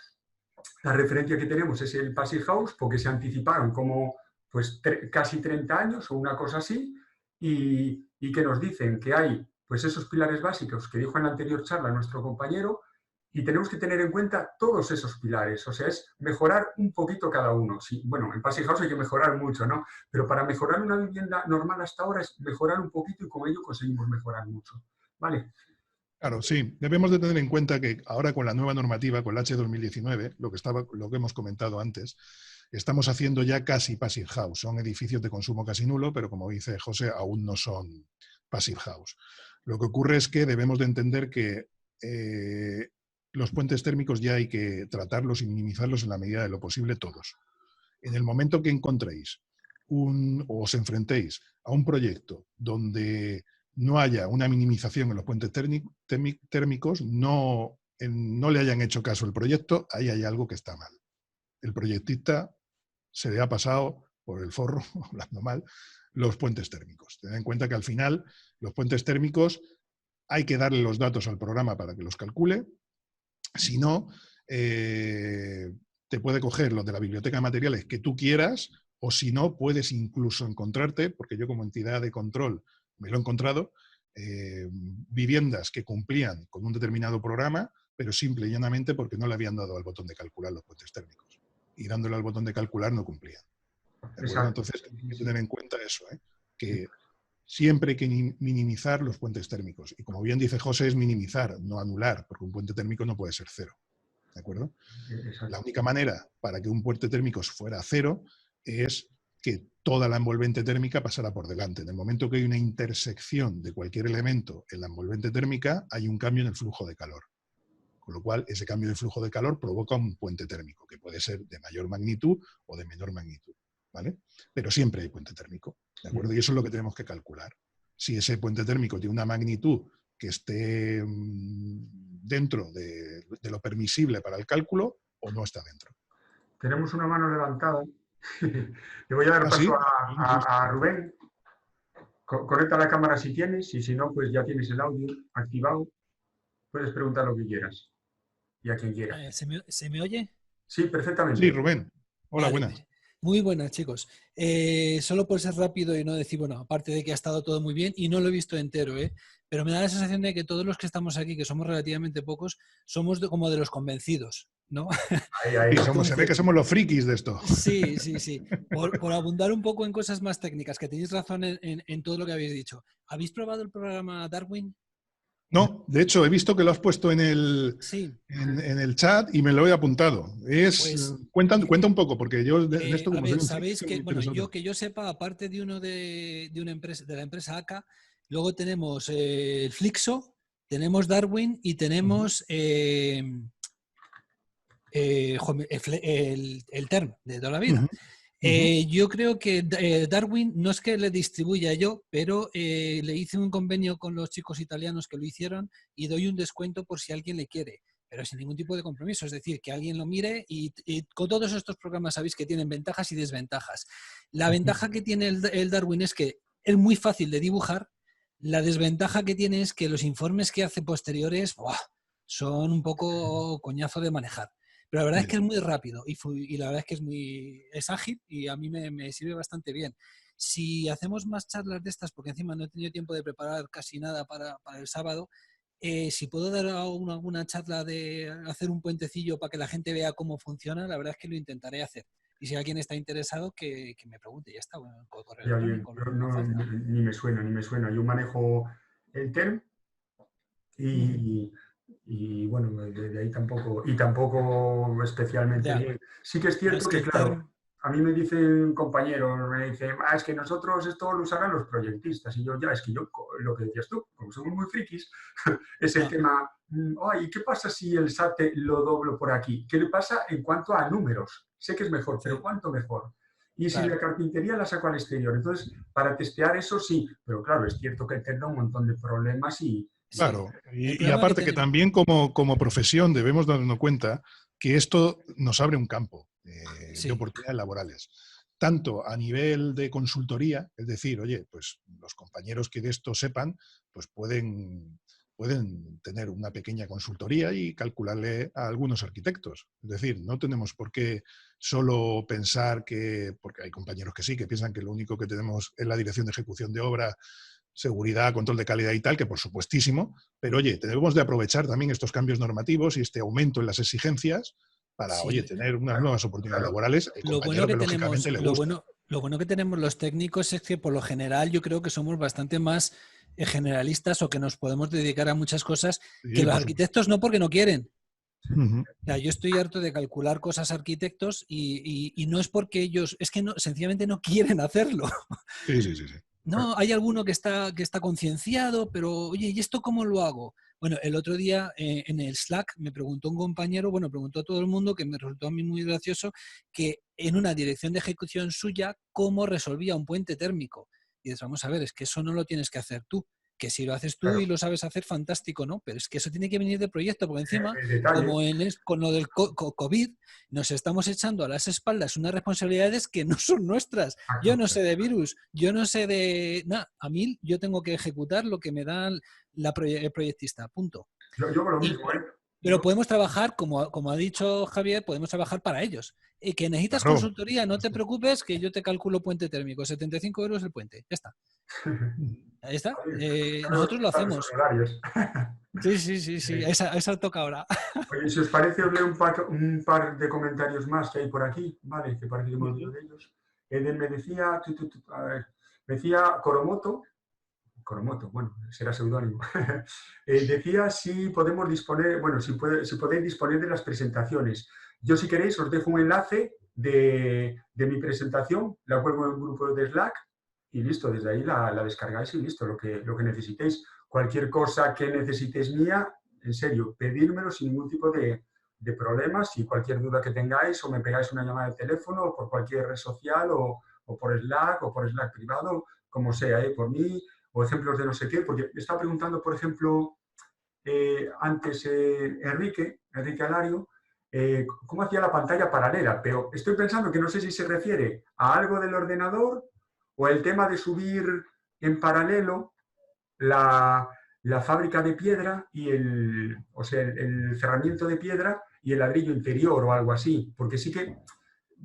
la referencia que tenemos es el Passive House, porque se anticiparon como pues casi 30 años o una cosa así, y que nos dicen que hay pues esos pilares básicos que dijo en la anterior charla nuestro compañero, y tenemos que tener en cuenta todos esos pilares. O sea, es mejorar un poquito cada uno. Sí, bueno, en Passive House hay que mejorar mucho, ¿no? Pero para mejorar una vivienda normal hasta ahora es mejorar un poquito, y con ello conseguimos mejorar mucho. ¿Vale? Claro, sí. Debemos de tener en cuenta que ahora con la nueva normativa, con la H2019, lo que hemos comentado antes, estamos haciendo ya casi Passive House. Son edificios de consumo casi nulo, pero como dice José, aún no son Passive House. Lo que ocurre es que debemos de entender que los puentes térmicos ya hay que tratarlos y minimizarlos en la medida de lo posible todos. En el momento que encontréis o os enfrentéis a un proyecto donde no haya una minimización en los puentes térmicos, no le hayan hecho caso al proyecto, ahí hay algo que está mal. El proyectista se le ha pasado por el forro, hablando mal, los puentes térmicos. Ten en cuenta que al final los puentes térmicos hay que darle los datos al programa para que los calcule. Si no, te puede coger los de la biblioteca de materiales que tú quieras, o si no, puedes incluso encontrarte, porque yo como entidad de control me lo he encontrado, viviendas que cumplían con un determinado programa, pero simple y llanamente porque no le habían dado al botón de calcular los puentes térmicos. Y dándole al botón de calcular no cumplían. ¿De acuerdo? Entonces hay que tener en cuenta eso, que siempre hay que minimizar los puentes térmicos. Y como bien dice José, es minimizar, no anular, porque un puente térmico no puede ser cero. ¿De acuerdo? Exacto. La única manera para que un puente térmico fuera cero es que toda la envolvente térmica pasara por delante. En el momento que hay una intersección de cualquier elemento en la envolvente térmica, hay un cambio en el flujo de calor. Con lo cual, ese cambio de flujo de calor provoca un puente térmico, que puede ser de mayor magnitud o de menor magnitud, ¿vale? Pero siempre hay puente térmico, ¿de acuerdo? Y eso es lo que tenemos que calcular. Si ese puente térmico tiene una magnitud que esté dentro de lo permisible para el cálculo o no está dentro. Tenemos una mano levantada. Le voy a dar paso ¿Sí? a Rubén. Conecta la cámara si tienes, y si no, pues ya tienes el audio activado. Puedes preguntar lo que quieras y a quien quiera. ¿Se me oye? Sí, perfectamente. Sí, Rubén. Hola, Vale. buenas. Muy buenas, chicos. Solo por ser rápido y no decir, bueno, aparte de que ha estado todo muy bien y no lo he visto entero, pero me da la sensación de que todos los que estamos aquí, que somos relativamente pocos, somos como de los convencidos, ¿no? Ahí. Se ve que somos los frikis de esto. Sí, sí, sí. Por abundar un poco en cosas más técnicas, que tenéis razón en todo lo que habéis dicho. ¿Habéis probado el programa Darwin? No, de hecho, he visto que lo has puesto en el chat y me lo he apuntado. Pues, cuenta un poco, porque yo de esto como soy un sabéis que, bueno, interesado. que yo sepa, aparte de uno de una empresa, de la empresa ACA, luego tenemos el Flixo, tenemos Darwin y tenemos el Term de toda la vida. Yo creo que Darwin no es que le distribuya yo, pero le hice un convenio con los chicos italianos que lo hicieron y doy un descuento por si alguien le quiere, pero sin ningún tipo de compromiso. Es decir, que alguien lo mire y con todos estos programas sabéis que tienen ventajas y desventajas. La ventaja que tiene el Darwin es que es muy fácil de dibujar. La desventaja que tiene es que los informes que hace posteriores son un poco coñazo de manejar. Pero la verdad es que es muy rápido y la verdad es que es ágil y a mí me sirve bastante bien. Si hacemos más charlas de estas, porque encima no he tenido tiempo de preparar casi nada para el sábado, si puedo dar alguna charla de hacer un puentecillo para que la gente vea cómo funciona, la verdad es que lo intentaré hacer. Y si alguien está interesado, que me pregunte. Ya está, bueno, con correo electrónico. Ni me suena. Yo manejo el Term y bueno, de ahí tampoco especialmente bien. Sí que es cierto que, claro, a mí me dicen compañeros, me dicen, es que nosotros esto lo usarán los proyectistas. Y yo, es que yo, lo que decías tú, como somos muy frikis, es el tema, ¿y qué pasa si el SAT lo doblo por aquí? ¿Qué le pasa en cuanto a números? Sé que es mejor, pero ¿cuánto mejor? Y si la carpintería la saco al exterior. Entonces, para testear eso sí, pero claro, es cierto que tiene un montón de problemas y... Claro, y aparte que también como profesión debemos darnos cuenta que esto nos abre un campo de oportunidades laborales, tanto a nivel de consultoría, es decir, oye, pues los compañeros que de esto sepan, pues pueden tener una pequeña consultoría y calcularle a algunos arquitectos. Es decir, no tenemos por qué solo pensar porque hay compañeros que sí, que piensan que lo único que tenemos es la dirección de ejecución de obra, seguridad, control de calidad y tal, que por supuestísimo, pero oye, debemos de aprovechar también estos cambios normativos y este aumento en las exigencias para, tener unas nuevas oportunidades laborales. Lo bueno que tenemos los técnicos es que por lo general yo creo que somos bastante más generalistas o que nos podemos dedicar a muchas cosas que los arquitectos no, porque no quieren. O sea, yo estoy harto de calcular cosas arquitectos y no es porque ellos, es que sencillamente no quieren hacerlo. Sí. No, hay alguno que está concienciado, pero oye, ¿y esto cómo lo hago? Bueno, el otro día en el Slack me preguntó un compañero, preguntó a todo el mundo, que me resultó a mí muy gracioso, que en una dirección de ejecución suya, ¿cómo resolvía un puente térmico? Y dices, vamos a ver, es que eso no lo tienes que hacer tú. Que si lo haces tú y lo sabes hacer, fantástico, ¿no? Pero es que eso tiene que venir de proyecto, porque encima, como con lo del COVID, nos estamos echando a las espaldas unas responsabilidades que no son nuestras. Yo no sé de virus, yo no sé de nada. A mí yo tengo que ejecutar lo que me da el proyectista, punto. Yo lo mismo, Pero podemos trabajar, como ha dicho Javier, podemos trabajar para ellos. Y que necesitas consultoría, no te preocupes, que yo te calculo puente térmico, 75 euros el puente, ya está. Ahí está. Nosotros lo hacemos. Sí. Esa toca ahora. Oye, si os parece, os leo un par de comentarios más que hay por aquí, ¿vale? Que parece que hemos visto de ellos. Eden me decía, me decía Coromoto, Coromoto, bueno, será seudónimo. Decía si podemos disponer, bueno, si podéis disponer de las presentaciones. Yo, si queréis, os dejo un enlace de mi presentación, la cuelgo en un grupo de Slack y listo, desde ahí la descargáis y listo, lo que necesitéis. Cualquier cosa que necesitéis mía, en serio, pedírmelo sin ningún tipo de problemas, y cualquier duda que tengáis, o me pegáis una llamada de teléfono, o por cualquier red social, o por Slack privado, como sea, por mí, o ejemplos de no sé qué, porque me estaba preguntando, por ejemplo, antes Enrique Alario, cómo hacía la pantalla paralela, pero estoy pensando que no sé si se refiere a algo del ordenador o el tema de subir en paralelo la fábrica de piedra y el cerramiento de piedra y el ladrillo interior o algo así, porque sí que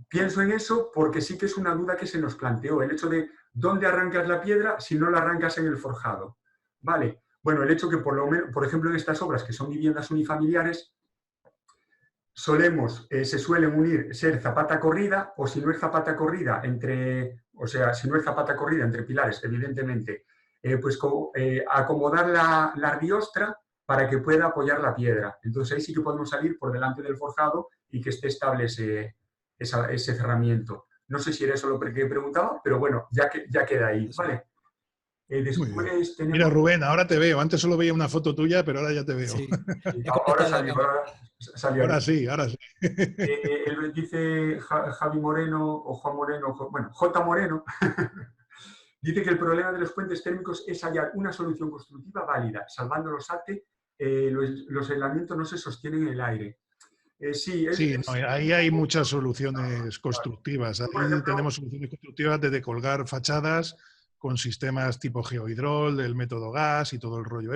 pienso en eso, porque sí que es una duda que se nos planteó, el hecho de dónde arrancas la piedra si no la arrancas en el forjado. Vale, bueno, el hecho que por lo menos, por ejemplo, en estas obras que son viviendas unifamiliares, se suelen unir ser zapata corrida, o si no es zapata corrida si no es zapata corrida entre pilares, evidentemente, acomodar la ardiostra para que pueda apoyar la piedra. Entonces ahí sí que podemos salir por delante del forjado y que esté estable ese cerramiento. No sé si era eso lo que preguntaba, pero bueno, ya queda ahí, ¿vale? Después tenemos... Mira, Rubén, ahora te veo. Antes solo veía una foto tuya, pero ahora ya te veo. Sí. Ahora salió. Ahora sí, ahora sí. Dice Javi Moreno, o Juan Moreno, bueno, J. Moreno, dice que el problema de los puentes térmicos es hallar una solución constructiva válida. Salvando los ATE, los aislamientos no se sostienen en el aire. Ahí hay muchas soluciones constructivas. Ahí tenemos soluciones constructivas desde colgar fachadas con sistemas tipo geohidrol, del método gas y todo el rollo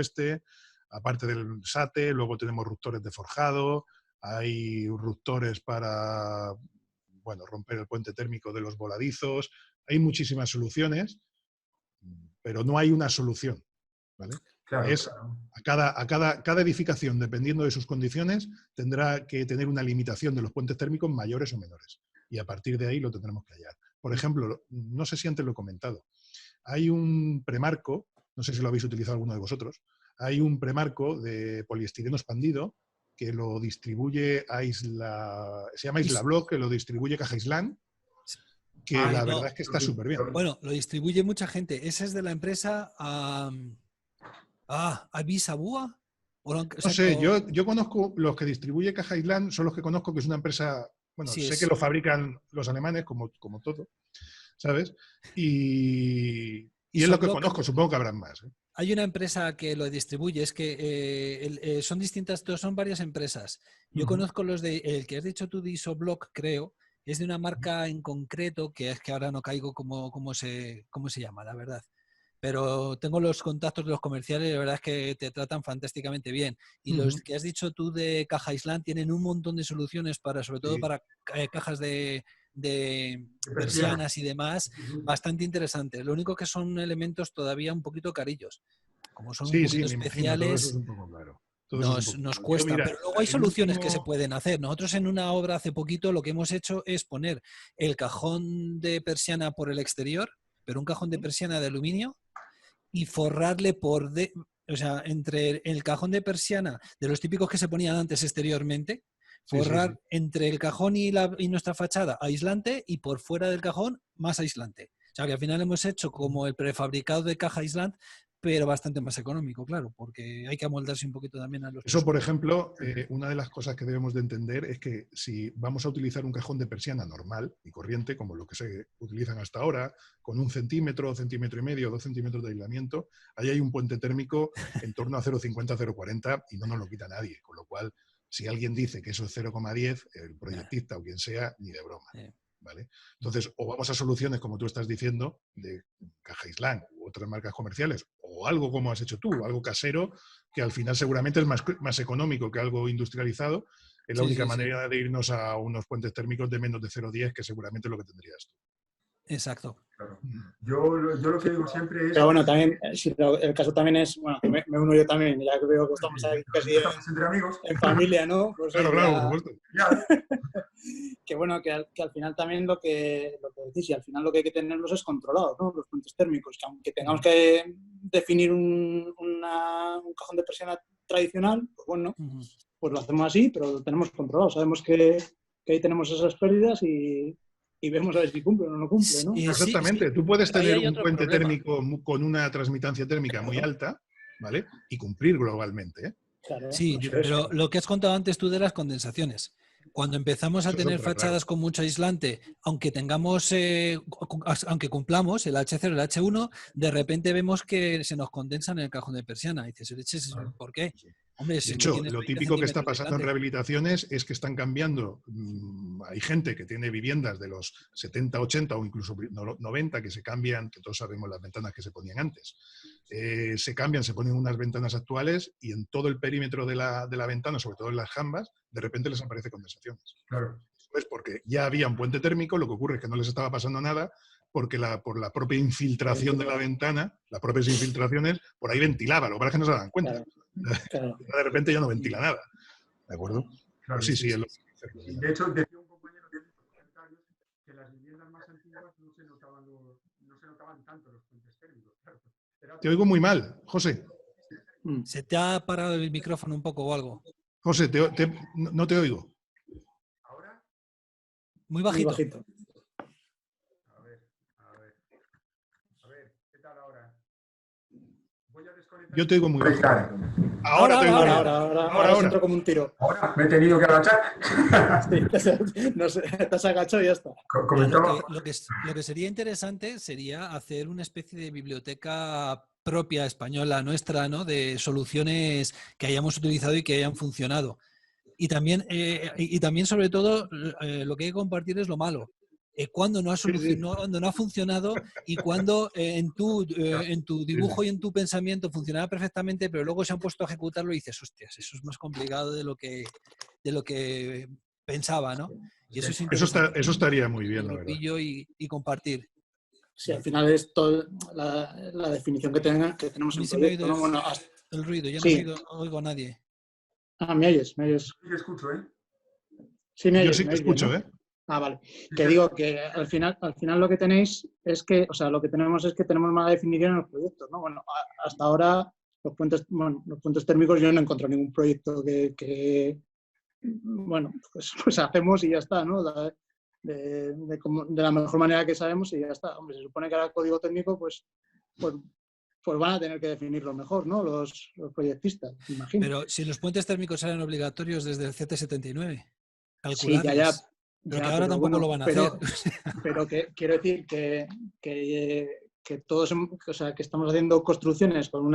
aparte del SATE. Luego tenemos ruptores de forjado, hay ruptores para romper el puente térmico de los voladizos. Hay muchísimas soluciones, pero no hay una solución, ¿vale? Claro, Cada edificación, dependiendo de sus condiciones, tendrá que tener una limitación de los puentes térmicos mayores o menores. Y a partir de ahí lo tendremos que hallar. Por ejemplo, no sé si antes lo he comentado, hay un premarco, no sé si lo habéis utilizado alguno de vosotros, hay un premarco de poliestireno expandido que lo distribuye se llama Islablock, que lo distribuye Caja Island, que la verdad es que está súper bien. Bueno, lo distribuye mucha gente. Ese es de la empresa Avisabúa. No sé, yo conozco los que distribuye Caja Island, son los que conozco, que es una empresa, sé que lo fabrican los alemanes, como todo, ¿sabes? Y es lo que conozco, supongo que habrán más. Hay una empresa que lo distribuye, es que son varias empresas. Yo conozco el que has dicho tú de Isoblock, creo, es de una marca en concreto, que es que ahora no caigo cómo se llama, la verdad. Pero tengo los contactos de los comerciales y la verdad es que te tratan fantásticamente bien. Y los que has dicho tú de Caja Island tienen un montón de soluciones sobre todo para cajas de persianas y demás, bastante interesantes. Lo único que son elementos todavía un poquito carillos. Como son un poquito especiales, todo es un poco claro. Nos cuesta. Pero luego hay soluciones que se pueden hacer. Nosotros en una obra hace poquito lo que hemos hecho es poner el cajón de persiana por el exterior, pero un cajón de persiana de aluminio, y forrarle entre el cajón de persiana, de los típicos que se ponían antes exteriormente, forrar entre el cajón y nuestra fachada aislante, y por fuera del cajón más aislante. O sea que al final hemos hecho como el prefabricado de Caja Island, pero bastante más económico, claro, porque hay que amoldarse un poquito también a los... Eso, por ejemplo, una de las cosas que debemos de entender es que si vamos a utilizar un cajón de persiana normal y corriente, como lo que se utilizan hasta ahora, con 1 centímetro, 1,5 centímetros, 2 centímetros de aislamiento, ahí hay un puente térmico en torno a 0,50, 0,40 y no nos lo quita nadie, con lo cual, si alguien dice que eso es 0,10, el proyectista o quien sea, ni de broma. ¿Vale? Entonces, o vamos a soluciones, como tú estás diciendo, de Caja Island u otras marcas comerciales, o algo como has hecho tú, algo casero, que al final seguramente es más económico que algo industrializado. Es la única manera de irnos a unos puentes térmicos de menos de 0,10, que seguramente es lo que tendrías tú. Exacto. Claro. Yo lo que digo siempre es... Pero bueno, también, si el caso también es, bueno, me uno yo también, ya que veo que estamos ahí casi Estamos entre amigos. en familia, ¿no? Pues Claro, oye, claro, ya- por supuesto. Ya, que bueno, que al final también lo que decís, y al final lo que hay que tenerlos es controlados, ¿no? Los puentes térmicos, que aunque tengamos que definir un cajón de persiana tradicional, pues bueno, Ujú. pues lo hacemos así, pero lo tenemos controlado. Sabemos que ahí tenemos esas pérdidas y vemos a ver si cumple o no cumple, ¿no? Sí, Exactamente. sí, Tú puedes ahí tener hay un otro puente problema. térmico con una transmitancia térmica muy alta, ¿vale? Y cumplir globalmente, ¿eh? Claro, Sí, eso es. pero lo que has contado antes tú de las condensaciones. Cuando empezamos a Eso es tener otra, fachadas con mucho aislante, aunque tengamos, aunque cumplamos el H0, el H1, de repente vemos que se nos condensa en el cajón de persiana. Y dices, "Leches, ¿por qué? Hombre, De si no hecho, tienes lo 20 típico que está centímetros de pasando en aislante". rehabilitaciones es que están cambiando. Hay gente que tiene viviendas de los 70, 80 o incluso 90 que se cambian, que todos sabemos las ventanas que se ponían antes. Se cambian, se ponen unas ventanas actuales y en todo el perímetro de la ventana, sobre todo en las jambas, de repente les aparece condensaciones. claro. Pues porque ya había un puente térmico, lo que ocurre es que no les estaba pasando nada porque por la propia infiltración de la ventana, las propias infiltraciones, por ahí ventilaba, lo que pasa es que no se daban cuenta. Claro. De repente ya no ventila nada. ¿De acuerdo? Claro, Pues sí, sí, es sí. lo que hay que hacer. Y de hecho, decía un compañero que en los comentarios que las viviendas más antiguas no se notaban tanto los puentes térmicos. Claro. Era Te oigo muy mal, José. ¿Se te ha parado el micrófono un poco o algo? José, no te oigo. ahora. Muy Muy bajito. bajito. A ver. A ver, ¿qué tal ahora? Voy a desconectar. Yo te oigo muy bajo. Conectar. Ahora te oigo bien. Ahora se entró como un tiro. Ahora me he tenido que agachar. Sí, no sé, te has agachado y ya está. Comentaba. Lo que sería interesante sería hacer una especie de biblioteca propia española nuestra, ¿no? De soluciones que hayamos utilizado y que hayan funcionado. Y también, sobre todo, lo que hay que compartir es lo malo. Cuando no ha funcionado y cuando en tu dibujo y en tu pensamiento funcionaba perfectamente, pero luego se han puesto a ejecutarlo y dices, hostias, eso es más complicado de lo que pensaba, ¿no? Y eso es interesante. Eso estaría muy bien, Un la verdad. grupillo y compartir. Sí, al final es toda la definición que tenemos A mí en se me ha proyecto, oído ¿no? Bueno, el ruido, yo sí. no oigo a nadie. ¿Me oyes? Sí, escucho, ¿eh? Sí, me Yo oyes, sí me te oyes bien, escucho, ¿no? ¿eh? Vale. Que digo que al final lo que tenéis es que, o sea, lo que tenemos es que tenemos mala definición en los proyectos, ¿no? Bueno, hasta ahora los puentes térmicos yo no he encontrado ningún proyecto que bueno, pues hacemos y ya está, ¿no? De la mejor manera que sabemos y ya está. Hombre, se supone que ahora código técnico, pues van a tener que definirlo mejor, ¿no? Los proyectistas, me imagino. Pero si los puentes térmicos eran obligatorios desde el CT79, Sí, calcularles. ya, Pero que ahora tampoco lo van a hacer. Pero que quiero decir que todos, o sea, que estamos haciendo construcciones con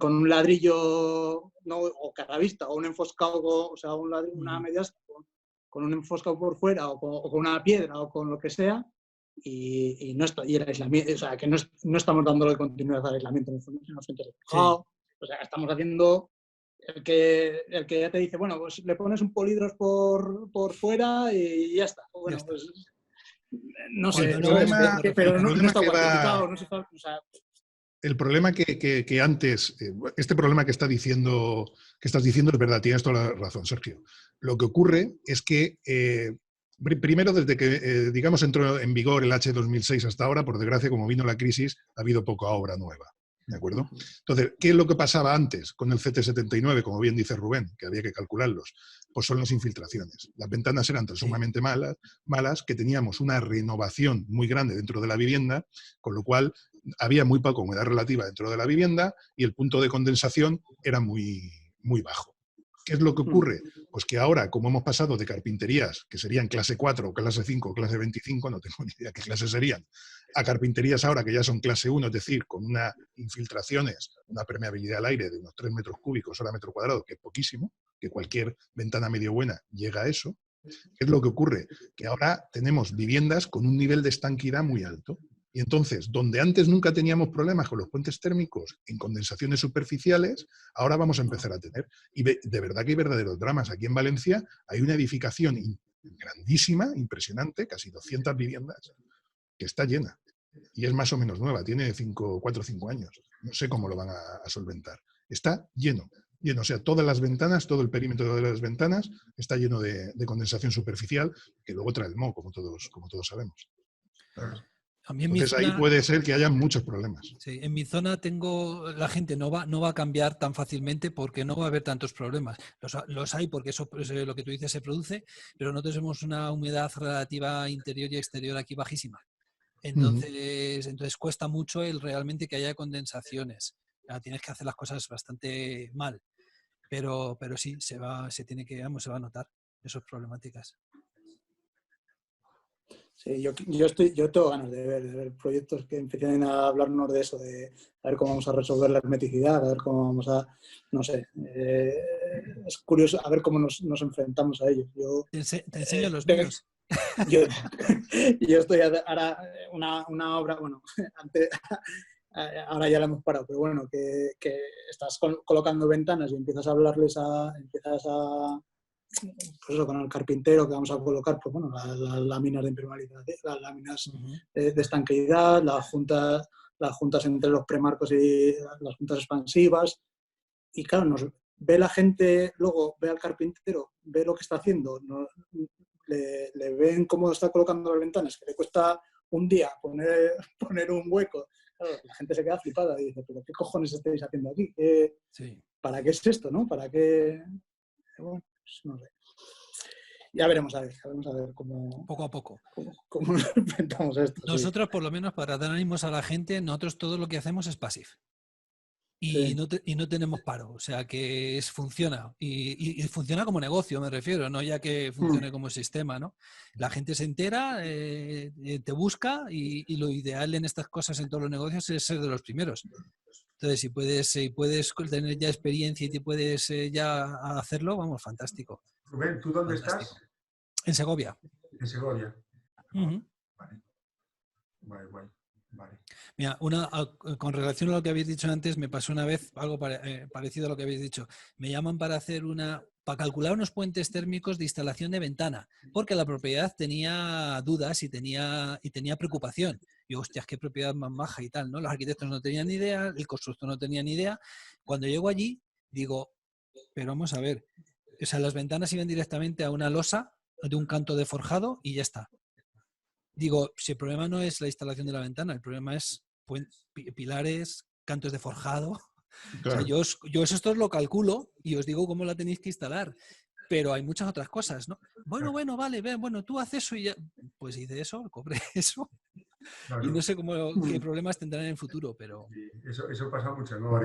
un ladrillo, ¿no? O carravista, o un enfoscado, o sea, un ladrillo, una media con un enfoscado por fuera, o con una piedra, o con lo que sea, y el aislamiento, o sea, que no estamos dándole continuidad al aislamiento en los centros de fijado. O sea, estamos haciendo el que ya te dice, bueno, pues le pones un polidros por fuera y ya está. Bueno, Ya está. pues no sé, El problema, pero el no problema está que cuantificado, va, no se fa- o sea, el problema que antes, este problema que estás diciendo es verdad, tienes toda la razón, Sergio. Lo que ocurre es que, primero, desde que, digamos, entró en vigor el H2006 hasta ahora, por desgracia, como vino la crisis, ha habido poca obra nueva. ¿De acuerdo? Entonces, ¿qué es lo que pasaba antes con el CT79, como bien dice Rubén, que había que calcularlos? Pues son las infiltraciones. Las ventanas eran tan sumamente malas que teníamos una renovación muy grande dentro de la vivienda, con lo cual había muy poca humedad relativa dentro de la vivienda y el punto de condensación era muy, muy bajo. ¿Qué es lo que ocurre? Pues que ahora, como hemos pasado de carpinterías, que serían clase 4 o clase 5 o clase 25, no tengo ni idea qué clases serían, a carpinterías ahora que ya son clase 1, es decir, con unas infiltraciones, una permeabilidad al aire de unos 3 metros cúbicos hora metro cuadrado, que es poquísimo, que cualquier ventana medio buena llega a eso. ¿Qué es lo que ocurre? Que ahora tenemos viviendas con un nivel de estanquidad muy alto. Y entonces, donde antes nunca teníamos problemas con los puentes térmicos en condensaciones superficiales, ahora vamos a empezar a tener. Y de verdad que hay verdaderos dramas. Aquí en Valencia hay una edificación grandísima, impresionante, casi 200 viviendas, que está llena. Y es más o menos nueva, tiene 4 o 5 años. No sé cómo lo van a solventar. Está lleno. O sea, todas las ventanas, todo el perímetro de las ventanas está lleno de condensación superficial, que luego trae el moho, como todos sabemos. A mí en Entonces mi zona, ahí puede ser que haya muchos problemas. sí, en mi zona la gente no va a cambiar tan fácilmente porque no va a haber tantos problemas. Los hay porque eso, pues, lo que tú dices se produce, pero nosotros tenemos una humedad relativa interior y exterior aquí bajísima. Entonces cuesta mucho realmente que haya condensaciones. Ya tienes que hacer las cosas bastante mal. Pero sí, se va a notar esas problemáticas. Sí, yo tengo ganas de ver proyectos que empiecen a hablarnos de eso, de a ver cómo vamos a resolver la hermeticidad, a ver cómo vamos a, no sé, es curioso a ver cómo nos enfrentamos a ellos. Te enseño los míos. Yo estoy ahora una obra, bueno, antes, ahora ya la hemos parado, pero bueno, que estás colocando ventanas y empiezas a hablarles pues eso, con el carpintero que vamos a colocar, pues bueno, las láminas de impermeabilidad, las láminas de estanqueidad, las juntas entre los premarcos y las juntas expansivas. Y claro, ve la gente, luego ve al carpintero, ve lo que está haciendo, le ven cómo está colocando las ventanas, que le cuesta un día poner un hueco. Claro, la gente se queda flipada y dice, pero ¿qué cojones estáis haciendo aquí? Sí. ¿Para qué es esto, no? ¿Para qué? Bueno, pues no sé. Ya veremos a ver cómo... Poco a poco. Cómo nos enfrentamos a esto. Nosotros, por lo menos, para dar ánimos a la gente, nosotros todo lo que hacemos es passive. Y no tenemos paro, o sea que funciona. Y funciona como negocio, me refiero, no ya que funcione como sistema, ¿no? La gente se entera, te busca y lo ideal en estas cosas, en todos los negocios, es ser de los primeros. Entonces, si puedes tener ya experiencia y te puedes ya hacerlo, vamos, fantástico. Rubén, ¿tú dónde estás? En Segovia. En Segovia. Vale. Mira, con relación a lo que habéis dicho antes, me pasó una vez algo parecido a lo que habéis dicho. Me llaman para calcular unos puentes térmicos de instalación de ventana, porque la propiedad tenía dudas y tenía preocupación. Y hostias, qué propiedad más maja y tal, ¿no? Los arquitectos no tenían ni idea, el constructor no tenía ni idea. Cuando llego allí, digo, pero vamos a ver, o sea, las ventanas iban directamente a una losa de un canto de forjado y ya está. Digo, si el problema no es la instalación de la ventana, el problema es pilares, cantos de forjado. Claro. O sea, yo esto os lo calculo y os digo cómo la tenéis que instalar. Pero hay muchas otras cosas, ¿no? Bueno, vale, bueno, tú haces eso y ya. Pues hice eso, cobré eso. Claro. Y no sé qué problemas tendrán en el futuro, pero... Eso pasa mucho, ¿no?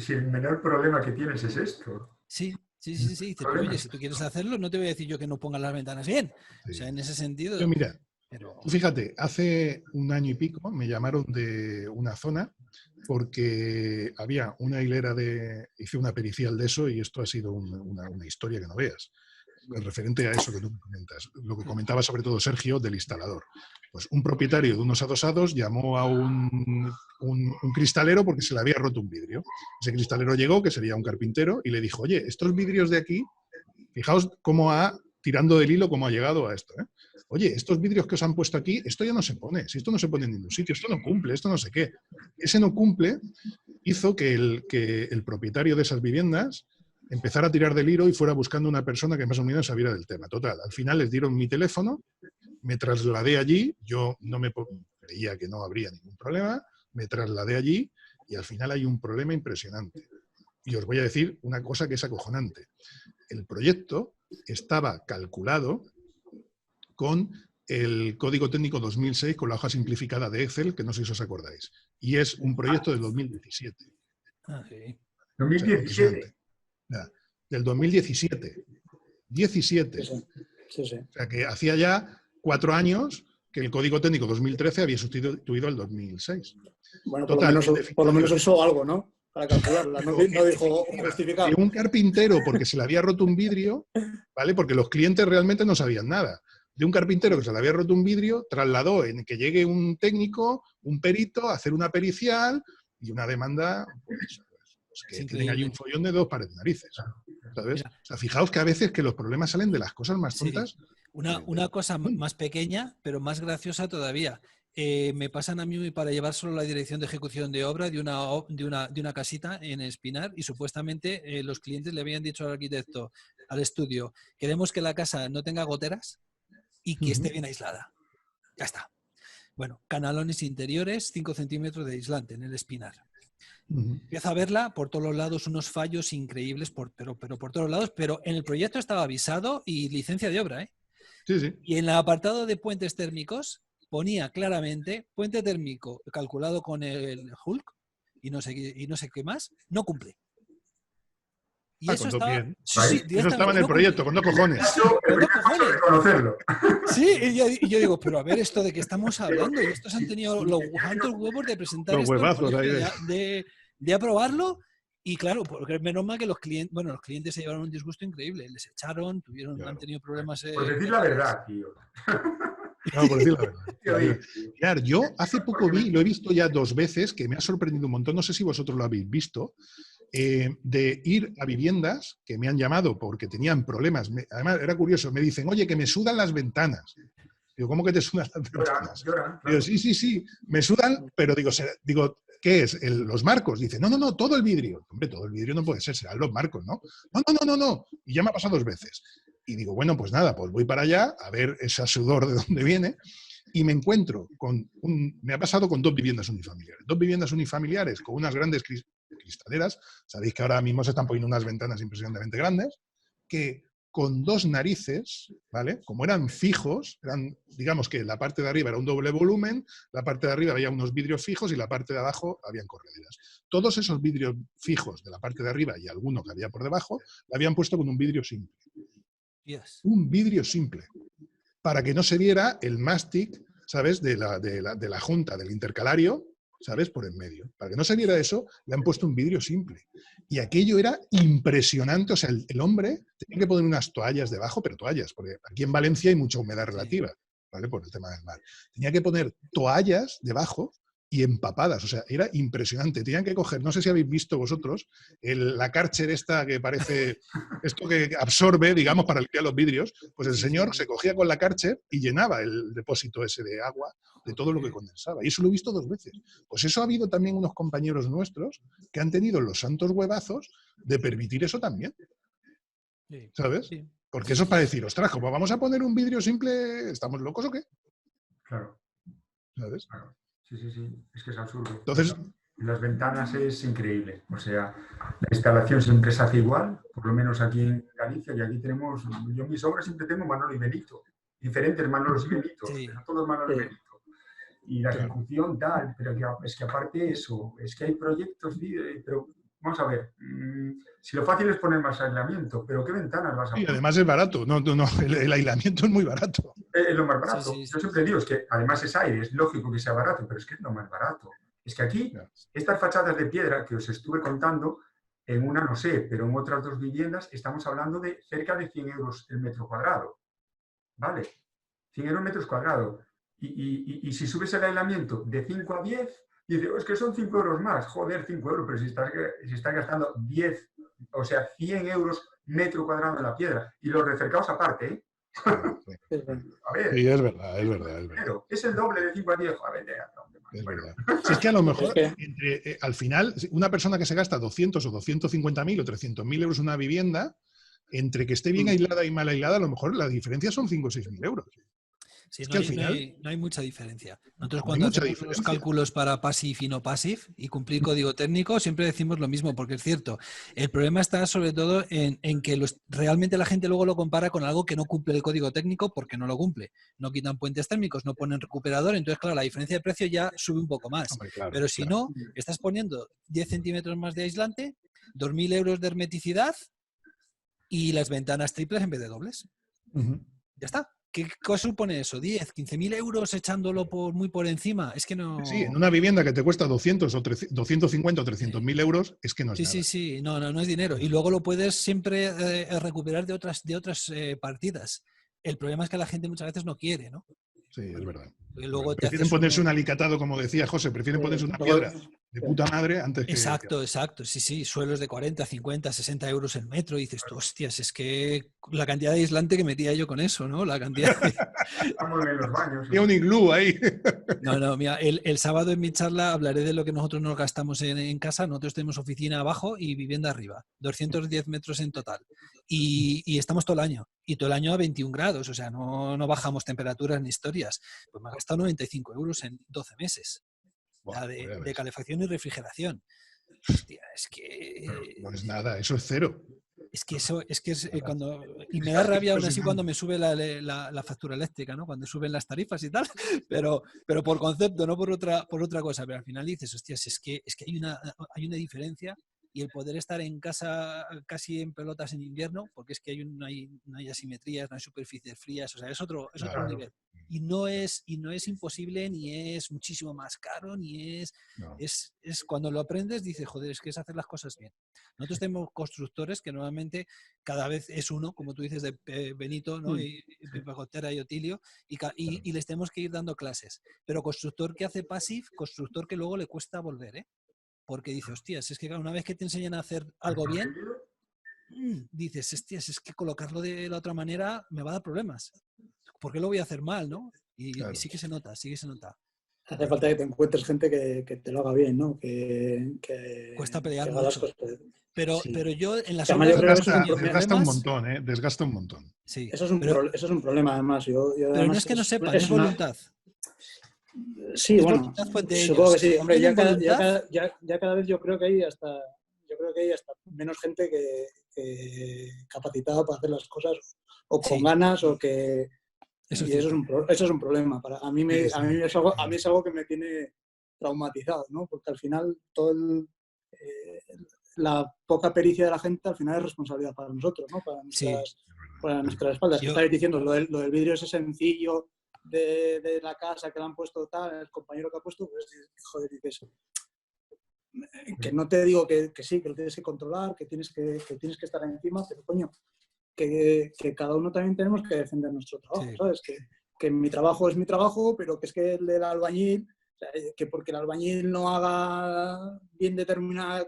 Si el menor problema que tienes es esto. Sí. Dice, pero oye, si tú quieres hacerlo, no te voy a decir yo que no pongas las ventanas bien. Sí. O sea, en ese sentido... Yo, mira, fíjate, hace 1 año y pico me llamaron de una zona porque había una hilera hice una pericial de eso y esto ha sido una historia que no veas. Referente a eso que tú comentas, lo que comentaba sobre todo Sergio del instalador. Pues un propietario de unos adosados llamó a un cristalero porque se le había roto un vidrio. Ese cristalero llegó, que sería un carpintero, y le dijo, oye, estos vidrios de aquí, fijaos cómo tirando del hilo, cómo ha llegado a esto, ¿eh? Oye, estos vidrios que os han puesto aquí, esto ya no se pone, si esto no se pone en ningún sitio, esto no cumple, esto no sé qué. Ese no cumple hizo que el propietario de esas viviendas empezara a tirar del hilo y fuera buscando una persona que más o menos sabiera del tema. Total, al final les dieron mi teléfono, me trasladé allí, yo creía que no habría ningún problema, me trasladé allí y al final hay un problema impresionante. Y os voy a decir una cosa que es acojonante. El proyecto estaba calculado con el Código Técnico 2006, con la hoja simplificada de Excel, que no sé si os acordáis. Y es un proyecto del 2017. Ah, sí. 2017. O sea, del 2017. 17. Sí. O sea, que hacía ya 4 años que el Código Técnico 2013 había sustituido al 2006. Bueno, total, por lo menos eso algo, ¿no? Para calcularla, no dijo justificado. Un carpintero, porque se le había roto un vidrio, ¿vale? Porque los clientes realmente no sabían nada. De un carpintero que se le había roto un vidrio, trasladó en que llegue un técnico, un perito, a hacer una pericial y una demanda, pues que tienen ahí un follón de 2 pares de narices, ¿sabes? O sea, fijaos que a veces que los problemas salen de las cosas más tontas. Sí. Una cosa más pequeña, pero más graciosa todavía. me pasan a mí para llevar solo la dirección de ejecución de obra de una casita en Espinar y supuestamente los clientes le habían dicho al arquitecto, al estudio, queremos que la casa no tenga goteras y que esté bien aislada. Ya está. Bueno, canalones interiores, 5 centímetros de aislante en el Espinar. Empieza a verla por todos los lados, unos fallos increíbles, pero por todos lados, pero en el proyecto estaba avisado y licencia de obra, ¿eh? Sí, sí. Y en el apartado de puentes térmicos ponía claramente puente térmico calculado con el Hulk y no sé qué más, no cumple. Y eso estaba, bien. sí, Eso estaba en el proyecto, con dos cojones. El primer paso es reconocerlo. Sí, y yo digo, pero a ver esto de qué estamos hablando. Y estos han tenido los altos huevos de presentar los esto al huevazos colegio, ahí de aprobarlo. Y claro, porque menos mal que los clientes se llevaron un disgusto increíble. Les echaron, han tenido problemas. Por decir la verdad, tío. No, por decir la verdad. Claro, yo hace poco lo he visto ya 2 veces, que me ha sorprendido un montón, no sé si vosotros lo habéis visto, de ir a viviendas que me han llamado porque tenían problemas. Además, era curioso, me dicen, oye, que me sudan las ventanas. Digo, ¿cómo que te sudan las ventanas? Lloran, claro. Digo, sí, me sudan, pero digo, ¿qué es? ¿Los marcos? Dice, no, todo el vidrio. Hombre, todo el vidrio no puede ser, serán los marcos, ¿no? No. Y ya me ha pasado 2 veces. Y digo, bueno, pues nada, pues voy para allá a ver ese sudor de dónde viene y me encuentro me ha pasado con 2 viviendas unifamiliares. 2 viviendas unifamiliares con unas grandes cristaleras. Sabéis que ahora mismo se están poniendo unas ventanas impresionantemente grandes, que con 2 narices, ¿vale? Como eran fijos, digamos que la parte de arriba era un doble volumen, la parte de arriba había unos vidrios fijos y la parte de abajo habían correderas. Todos esos vidrios fijos de la parte de arriba y alguno que había por debajo, la habían puesto con un vidrio simple. Yes. Un vidrio simple, para que no se viera el mástic, ¿sabes? De la junta, del intercalario, ¿sabes? Por en medio. Para que no se viera eso, le han puesto un vidrio simple. Y aquello era impresionante. O sea, el hombre tenía que poner unas toallas debajo, pero toallas, porque aquí en Valencia hay mucha humedad relativa, ¿vale? Por el tema del mar. Tenía que poner toallas debajo y empapadas. O sea, era impresionante. Tenían que coger, no sé si habéis visto vosotros, la Kärcher esta que parece, esto que absorbe, digamos, para limpiar los vidrios, pues el señor se cogía con la Kärcher y llenaba el depósito ese de agua de todo lo que condensaba. Y eso lo he visto 2 veces. Pues eso ha habido también unos compañeros nuestros que han tenido los santos huevazos de permitir eso también. ¿Sabes? Porque eso es para decir, ostras, ¿cómo vamos a poner un vidrio simple? ¿Estamos locos o qué? Claro. ¿Sabes? Claro. Sí, es que es absurdo. Entonces, las ventanas es increíble. O sea, la instalación siempre se hace igual, por lo menos aquí en Galicia, y aquí tenemos, yo en mis obras siempre tengo Manolo y Benito, diferentes Manolos y Benitos, pero todos Manolo y Benito. Y la ejecución tal, pero es que aparte eso, es que hay proyectos, pero vamos a ver, si lo fácil es poner más aislamiento, pero ¿qué ventanas vas a poner? Y además es barato, el aislamiento es muy barato. Es lo más barato. Yo siempre digo, es que además es aire, es lógico que sea barato, pero es que es lo más barato. Es que aquí, estas fachadas de piedra que os estuve contando, en una no sé, pero en otras 2 viviendas estamos hablando de cerca de 100 euros el metro cuadrado. ¿Vale? 100 euros metros cuadrados. Y si subes el aislamiento de 5 a 10, dices, es que son 5 euros más. Joder, 5 euros, pero si estás gastando 10, o sea, 100 euros metro cuadrado en la piedra. Y los recercados aparte, ¿eh? A ver. Sí, es verdad. Pero es el doble de 5 a 10. A ver, es verdad. Si es que a lo mejor, al final, una persona que se gasta 200 o 250.000 o 300.000 euros en una vivienda, entre que esté bien aislada y mal aislada, a lo mejor la diferencia son 5 o 6.000 euros. Sí, es no, que al final, no hay mucha diferencia. Nosotros cuando hacemos los cálculos para passive y no passive y cumplir código técnico siempre decimos lo mismo, porque es cierto. El problema está sobre todo en que realmente la gente luego lo compara con algo que no cumple el código técnico porque no lo cumple. No quitan puentes térmicos, no ponen recuperador, entonces claro, la diferencia de precio ya sube un poco más. Hombre, claro, pero si no, estás poniendo 10 centímetros más de aislante, 2.000 euros de hermeticidad y las ventanas triples en vez de dobles. Ya está. ¿Qué supone eso? ¿10, 15.000 euros echándolo muy por encima? Es que no... Sí, en una vivienda que te cuesta 200 o 250 o 300.000 euros, es que no es nada. Sí. No es dinero. Y luego lo puedes siempre recuperar de otras partidas. El problema es que la gente muchas veces no quiere, ¿no? Sí, es verdad. Y luego te Prefieren haces ponerse un alicatado, como decía José, prefieren ponerse una piedra de puta madre antes que... Exacto, exacto, sí, sí, suelos de 40, 50, 60 euros el metro y dices tú, hostias, es que la cantidad de aislante que metía yo con eso, ¿no? La cantidad de... Estamos en los baños. Tiene un iglú ahí. No, mira, el sábado en mi charla hablaré de lo que nosotros nos gastamos en casa. Nosotros tenemos oficina abajo y vivienda arriba, 210 metros en total. Y estamos todo el año, y todo el año a 21 grados, o sea, no bajamos temperaturas ni historias. Pues me ha gastado 95 euros en 12 meses. Buah, De calefacción y refrigeración. Hostia, es que... No es nada, eso es cero. Es que eso es cuando... Y me da rabia aún así cuando me sube la factura eléctrica, ¿no? Cuando suben las tarifas y tal, pero por concepto, no por otra cosa. Pero al final dices, hostias, es que hay una diferencia, y el poder estar en casa casi en pelotas en invierno, porque es que no hay asimetrías, no hay superficies frías, o sea, es otro nivel. Y no es imposible, ni es muchísimo más caro, ni es... No. Es cuando lo aprendes, dices, joder, es que es hacer las cosas bien. Nosotros tenemos constructores que normalmente cada vez es uno, como tú dices, de Benito, ¿no? Y Pepe Gotera y Otilio, y les tenemos que ir dando clases. Pero constructor que hace passive, constructor que luego le cuesta volver, ¿eh? Porque dice, hostias, es que una vez que te enseñan a hacer algo bien, dices, hostias, es que colocarlo de la otra manera me va a dar problemas. ¿Por qué lo voy a hacer mal, no? Y sí que se nota, sí que se nota. Hace falta que te encuentres gente que te lo haga bien, ¿no? Cuesta pelear que haga las mucho. cosas. Pero yo en las desgasta un montón, ¿eh? Desgasta un montón. Sí, eso es un problema, además. Yo pero además, no es que no sepan, es voluntad. Sí, es bueno, supongo que sí. Hombre, ya cada vez yo creo que hay hasta menos gente que capacitada para hacer las cosas o con ganas o que... Eso es un problema. A mí es algo que me tiene traumatizado, ¿no? Porque al final la poca pericia de la gente al final es responsabilidad para nosotros, ¿no? Para nuestras espaldas. Estáis diciendo lo del vidrio ese sencillo de la casa que le han puesto tal, el compañero que ha puesto, pues joder, dices que no te digo que sí, que lo tienes que controlar, que tienes que estar encima, pero coño, que cada uno también tenemos que defender nuestro trabajo, ¿sabes? Que mi trabajo es mi trabajo, pero que es que el del albañil, o sea, que porque el albañil no haga bien determinada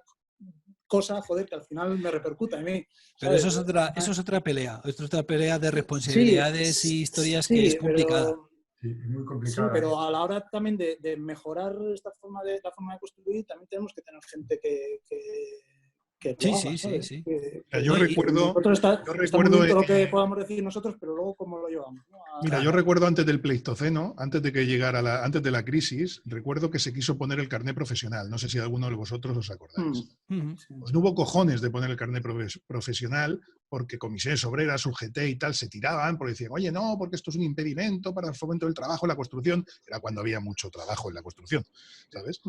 cosa, joder, que al final me repercuta en mí. Pero eso es otra pelea. Es otra pelea de responsabilidades y historias que es complicada. Es muy complicada. Sí, pero a la hora también de mejorar la forma de construir, también tenemos que tener gente que Sí. Yo recuerdo lo que podamos decir nosotros, pero luego cómo lo llevamos, ¿no? Mira, yo recuerdo antes del Pleistoceno, antes de que llegara antes de la crisis, recuerdo que se quiso poner el carné profesional. No sé si alguno de vosotros os acordáis. Pues no hubo cojones de poner el carné profesional porque comisiones obreras, UGT y tal se tiraban porque decían, oye, no, porque esto es un impedimento para el fomento del trabajo en la construcción. Era cuando había mucho trabajo en la construcción, ¿sabes?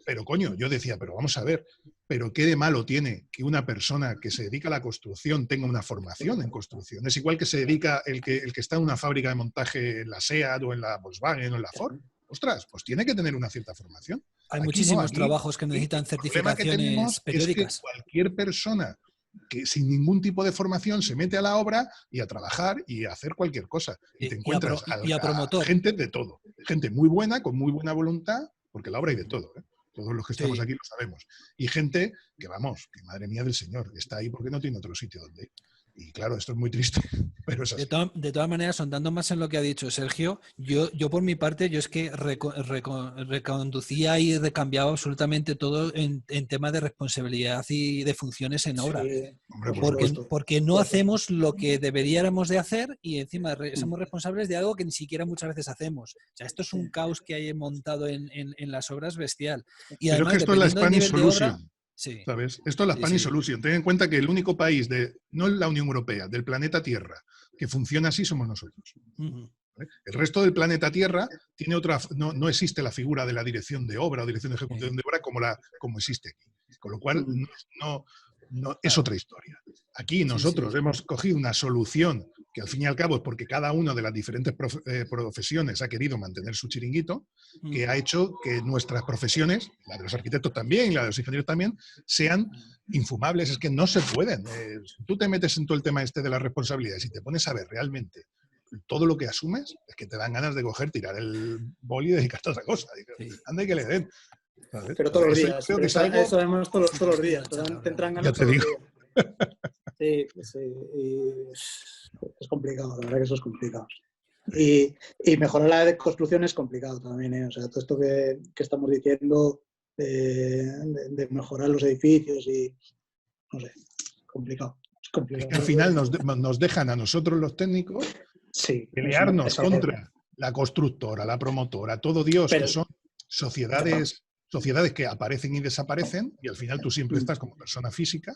Pero coño, yo decía, pero vamos a ver, pero ¿qué de malo tiene que una persona que se dedica a la construcción tenga una formación en construcción? Es igual que se dedica el que está en una fábrica de montaje en la SEAT o en la Volkswagen o en la Ford. Ostras, pues tiene que tener una cierta formación. Hay muchísimos trabajos que necesitan certificaciones periódicas. Es que cualquier persona que sin ningún tipo de formación se mete a la obra y a trabajar y a hacer cualquier cosa. Y te encuentras a gente de todo. Gente muy buena, con muy buena voluntad, porque en la obra hay de todo, ¿eh? Todos los que estamos aquí lo sabemos. Y gente que, vamos, que madre mía del Señor, que está ahí porque no tiene otro sitio donde ir. Y claro, esto es muy triste, pero es así. De todas maneras, sondando más en lo que ha dicho Sergio, yo por mi parte, yo es que reconducía y recambiaba absolutamente todo en tema de responsabilidad y de funciones en obra. Porque no hacemos lo que deberíamos de hacer y encima somos responsables de algo que ni siquiera muchas veces hacemos. O sea, esto es un caos que hay montado en las obras bestial. Y pero además, es que esto es la Spanish Solution. Sí. ¿Sabes? Esto es la Spanish Solution. Ten en cuenta que el único país, no la Unión Europea, del planeta Tierra, que funciona así somos nosotros. ¿Vale? El resto del planeta Tierra tiene no existe la figura de la dirección de obra o dirección de ejecución de obra como existe aquí. Con lo cual, no es otra historia. Aquí nosotros hemos cogido una solución que al fin y al cabo es porque cada una de las diferentes profesiones ha querido mantener su chiringuito, que ha hecho que nuestras profesiones, la de los arquitectos también y la de los ingenieros también, sean infumables. Es que no se pueden. Tú te metes en todo el tema este de las responsabilidades y te pones a ver realmente todo lo que asumes es que te dan ganas de coger, tirar el boli y dedicarte a otra cosa. Dices, anda y que le den. ¿Sabes? Pero todos los Eso días. creo que es Eso algo... además todos los días. Te entran ganas Ya te todos digo. los días. Sí, sí. Y es complicado, la verdad que eso es complicado. Y mejorar la construcción es complicado también, ¿eh? O sea, todo esto que estamos diciendo de mejorar los edificios y, no sé, complicado. Es Es complicado. que al final nos dejan a nosotros los técnicos Sí, pelearnos es hacer. contra la constructora, la promotora, todo Dios, Pero- que son sociedades que aparecen y desaparecen, y al final tú siempre estás como persona física,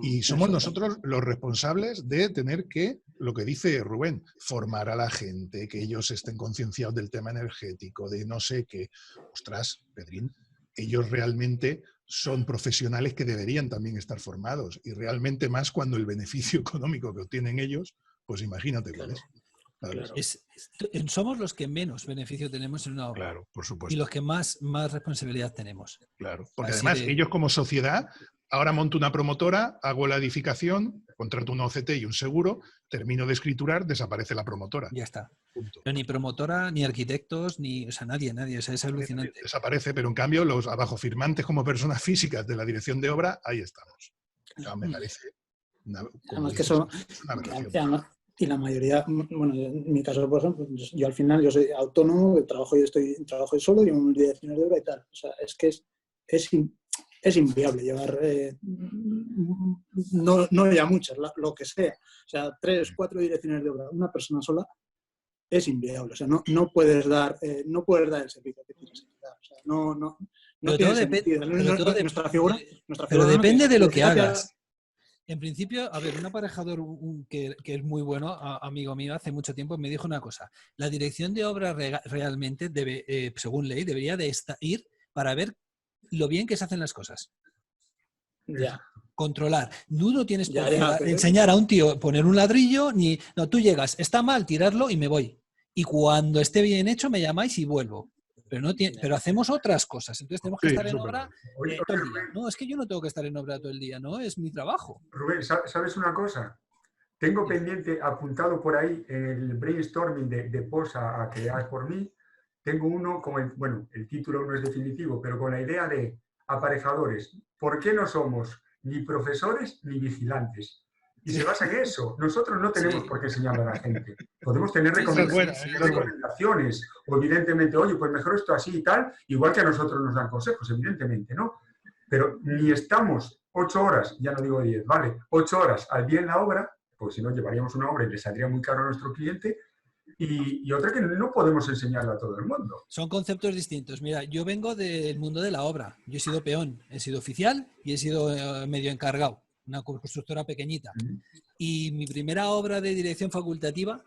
y somos nosotros los responsables de tener que, lo que dice Rubén, formar a la gente, que ellos estén concienciados del tema energético, de no sé qué. Ostras, Pedrín, ellos realmente son profesionales que deberían también estar formados, y realmente más cuando el beneficio económico que obtienen ellos, pues imagínate cuál es. Claro. Somos los que menos beneficio tenemos en una obra. Claro, por Y supuesto. los que más responsabilidad tenemos. Claro, porque Así además de- ellos como sociedad, ahora monto una promotora, hago la edificación, contrato un OCT y un seguro, termino de escriturar, desaparece la promotora. Ya está. Punto. Pero ni promotora, ni arquitectos, ni, o sea, nadie. O sea, es alucinante. Desaparece, pero en cambio los abajo firmantes como personas físicas de la dirección de obra, ahí estamos. Ya me parece una, como Además que dices, eso, es una aberración. y la mayoría, bueno, en mi caso, por ejemplo, yo al final yo soy autónomo, trabajo solo, llevo un direcciones de obra y tal. O sea, es que es inviable llevar, no ya muchas, lo que sea. O sea, 3, 4 direcciones de obra, una persona sola, es inviable. O sea, no puedes dar el servicio que tienes que dar. O sea, no Pero tiene todo sentido. Nuestra figura pero no depende tiene de lo que sentido. hagas. En principio, a ver, un aparejador que es muy bueno, amigo mío, hace mucho tiempo me dijo una cosa. La dirección de obra realmente debe, según ley, debería de ir para ver lo bien que se hacen las cosas. Ya. Controlar. Tú no tienes por qué pero- enseñar a un tío poner un ladrillo, ni... No, tú llegas, está mal, tirarlo y me voy. Y cuando esté bien hecho me llamáis y vuelvo. Pero hacemos otras cosas. Entonces tenemos que Sí, estar en eso es obra Oye, todo el día. No, es que yo no tengo que estar en obra todo el día, no, es mi trabajo. Rubén, ¿sabes una cosa? Tengo pendiente, apuntado por ahí, en el brainstorming de post a crear por mí, tengo uno, bueno, el título no es definitivo, pero con la idea de aparejadores. ¿Por qué no somos ni profesores ni vigilantes? Y se basa en eso. Nosotros no tenemos por qué enseñarle a la gente. Podemos tener recomendaciones, o evidentemente, oye, pues mejor esto así y tal, igual que a nosotros nos dan consejos, evidentemente, ¿no? Pero ni estamos 8 horas, ya no digo 10, vale, 8 horas al día en la obra, pues si no llevaríamos una obra y le saldría muy caro a nuestro cliente, y otra que no podemos enseñarla a todo el mundo. Son conceptos distintos. Mira, yo vengo del mundo de la obra. Yo he sido peón, he sido oficial y he sido medio encargado, una constructora pequeñita. Y mi primera obra de dirección facultativa,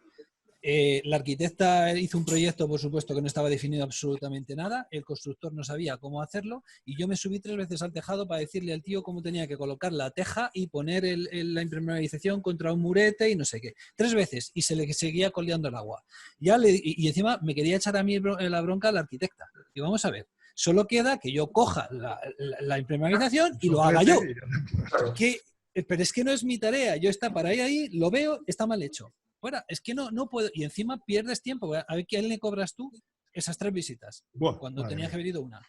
la arquitecta hizo un proyecto, por supuesto, que no estaba definido absolutamente nada, el constructor no sabía cómo hacerlo y yo me subí 3 veces al tejado para decirle al tío cómo tenía que colocar la teja y poner la impermeabilización contra un murete y no sé qué. 3 veces y se le seguía coleando el agua. Y encima me quería echar a mí la bronca a la arquitecta. Y vamos a ver, solo queda que yo coja la impermeabilización y lo haga yo. Pero es que no es mi tarea, yo está para ahí, lo veo, está mal hecho. Fuera, es que no puedo. Y encima pierdes tiempo. A ver, ¿quién le cobras tú esas 3 visitas? Buah, cuando tenías que haber ido una.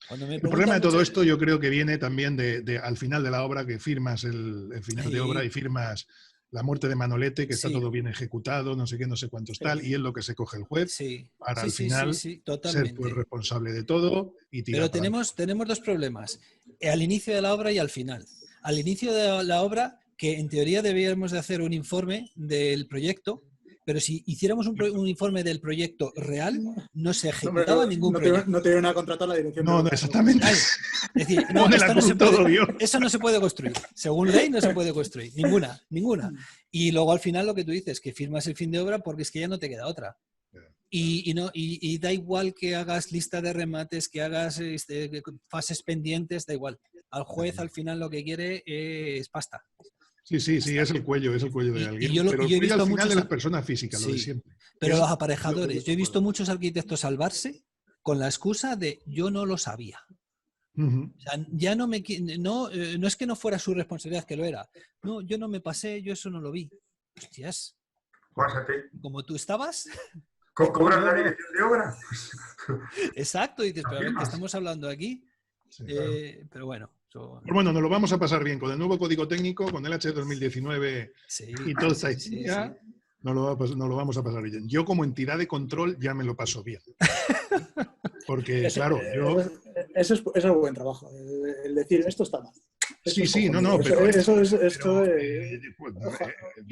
El problema de todo esto yo creo que viene también al final de la obra, que firmas el final de obra y firmas la muerte de Manolete, que está todo bien ejecutado, no sé qué, no sé cuántos tal, y es lo que se coge el juez para al final ser pues responsable de todo y tirar. Pero tenemos 2 problemas. Al inicio de la obra y al final. Al inicio de la obra, que en teoría deberíamos de hacer un informe del proyecto, pero si hiciéramos un informe del proyecto real, no se ejecutaba ningún proyecto. No te viene a contratar la dirección. No, exactamente. Es decir, eso no se puede construir. Según ley no se puede construir. Ninguna. Y luego al final lo que tú dices, que firmas el fin de obra porque es que ya no te queda otra. Y da igual que hagas lista de remates, que hagas fases pendientes, da igual. Al juez al final lo que quiere es pasta. Sí, es el cuello de alguien. Pero yo he visto al final muchos de las personas físicas, lo de siempre. Pero los aparejadores, yo he visto muchos arquitectos salvarse con la excusa de yo no lo sabía. O sea, ya no es que no fuera su responsabilidad, que lo era. No, yo no me pasé, yo eso no lo vi. Hostias. Pásate. como tú estabas. ¿Cobras la dirección de obra? Exacto, y dices, pero a ver, ¿qué Afirmas. estamos hablando aquí? Sí, claro. Pero bueno. Eso, Pues bueno, nos lo vamos a pasar bien con el nuevo código técnico, con el H 2019 sí, y toda esta sí, sí, historia. sí. Nos lo vamos a pasar bien. Yo como entidad de control ya me lo paso bien. Porque, claro, yo... Eso es buen trabajo, el decir, esto está mal. Sí, sí, no, pero...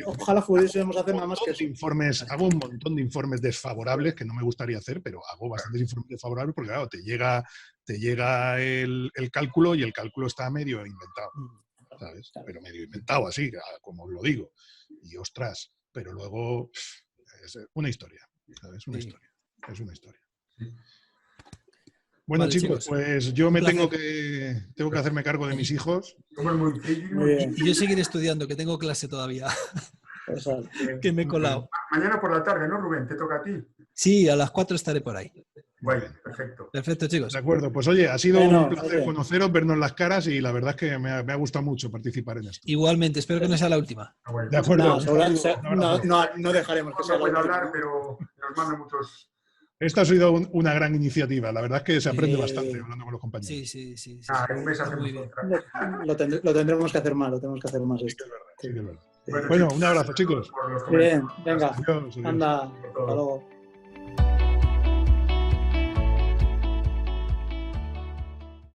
Ojalá pudiésemos hacer nada más que eso. Hago un montón de informes desfavorables que no me gustaría hacer, pero hago bastantes informes desfavorables porque, claro, te llega el cálculo y el cálculo está medio inventado, ¿sabes? Pero medio inventado, así, como os lo digo. Y ostras, pero luego es una historia, ¿sabes? Es una historia. Bueno, vale, chicos, pues yo me tengo que hacerme cargo de mis hijos. Muy bien. Y yo seguiré estudiando, que tengo clase todavía. Exacto. Que me he colado. Mañana por la tarde, ¿no, Rubén? ¿Te toca a ti? Sí, a las 4 estaré por ahí. Bueno, perfecto. Perfecto, chicos. De acuerdo, pues oye, ha sido Bueno, un placer conoceros, vernos las caras y la verdad es que me ha gustado mucho participar en esto. Igualmente, espero que no sea la última. Bueno, De acuerdo. No dejaremos que sea no la puedo última. hablar, pero nos mandan muchos... Esta ha sido una gran iniciativa. La verdad es que se aprende bastante hablando con los compañeros. Sí. En un mes Está hacemos muy bien. otra. Lo tendremos que hacer más, lo tenemos que hacer más esto. Sí que es verdad. Bueno, Bueno, chicos, un abrazo, chicos. por los Bien, comentarios. venga, Adiós, adiós. anda, hasta luego.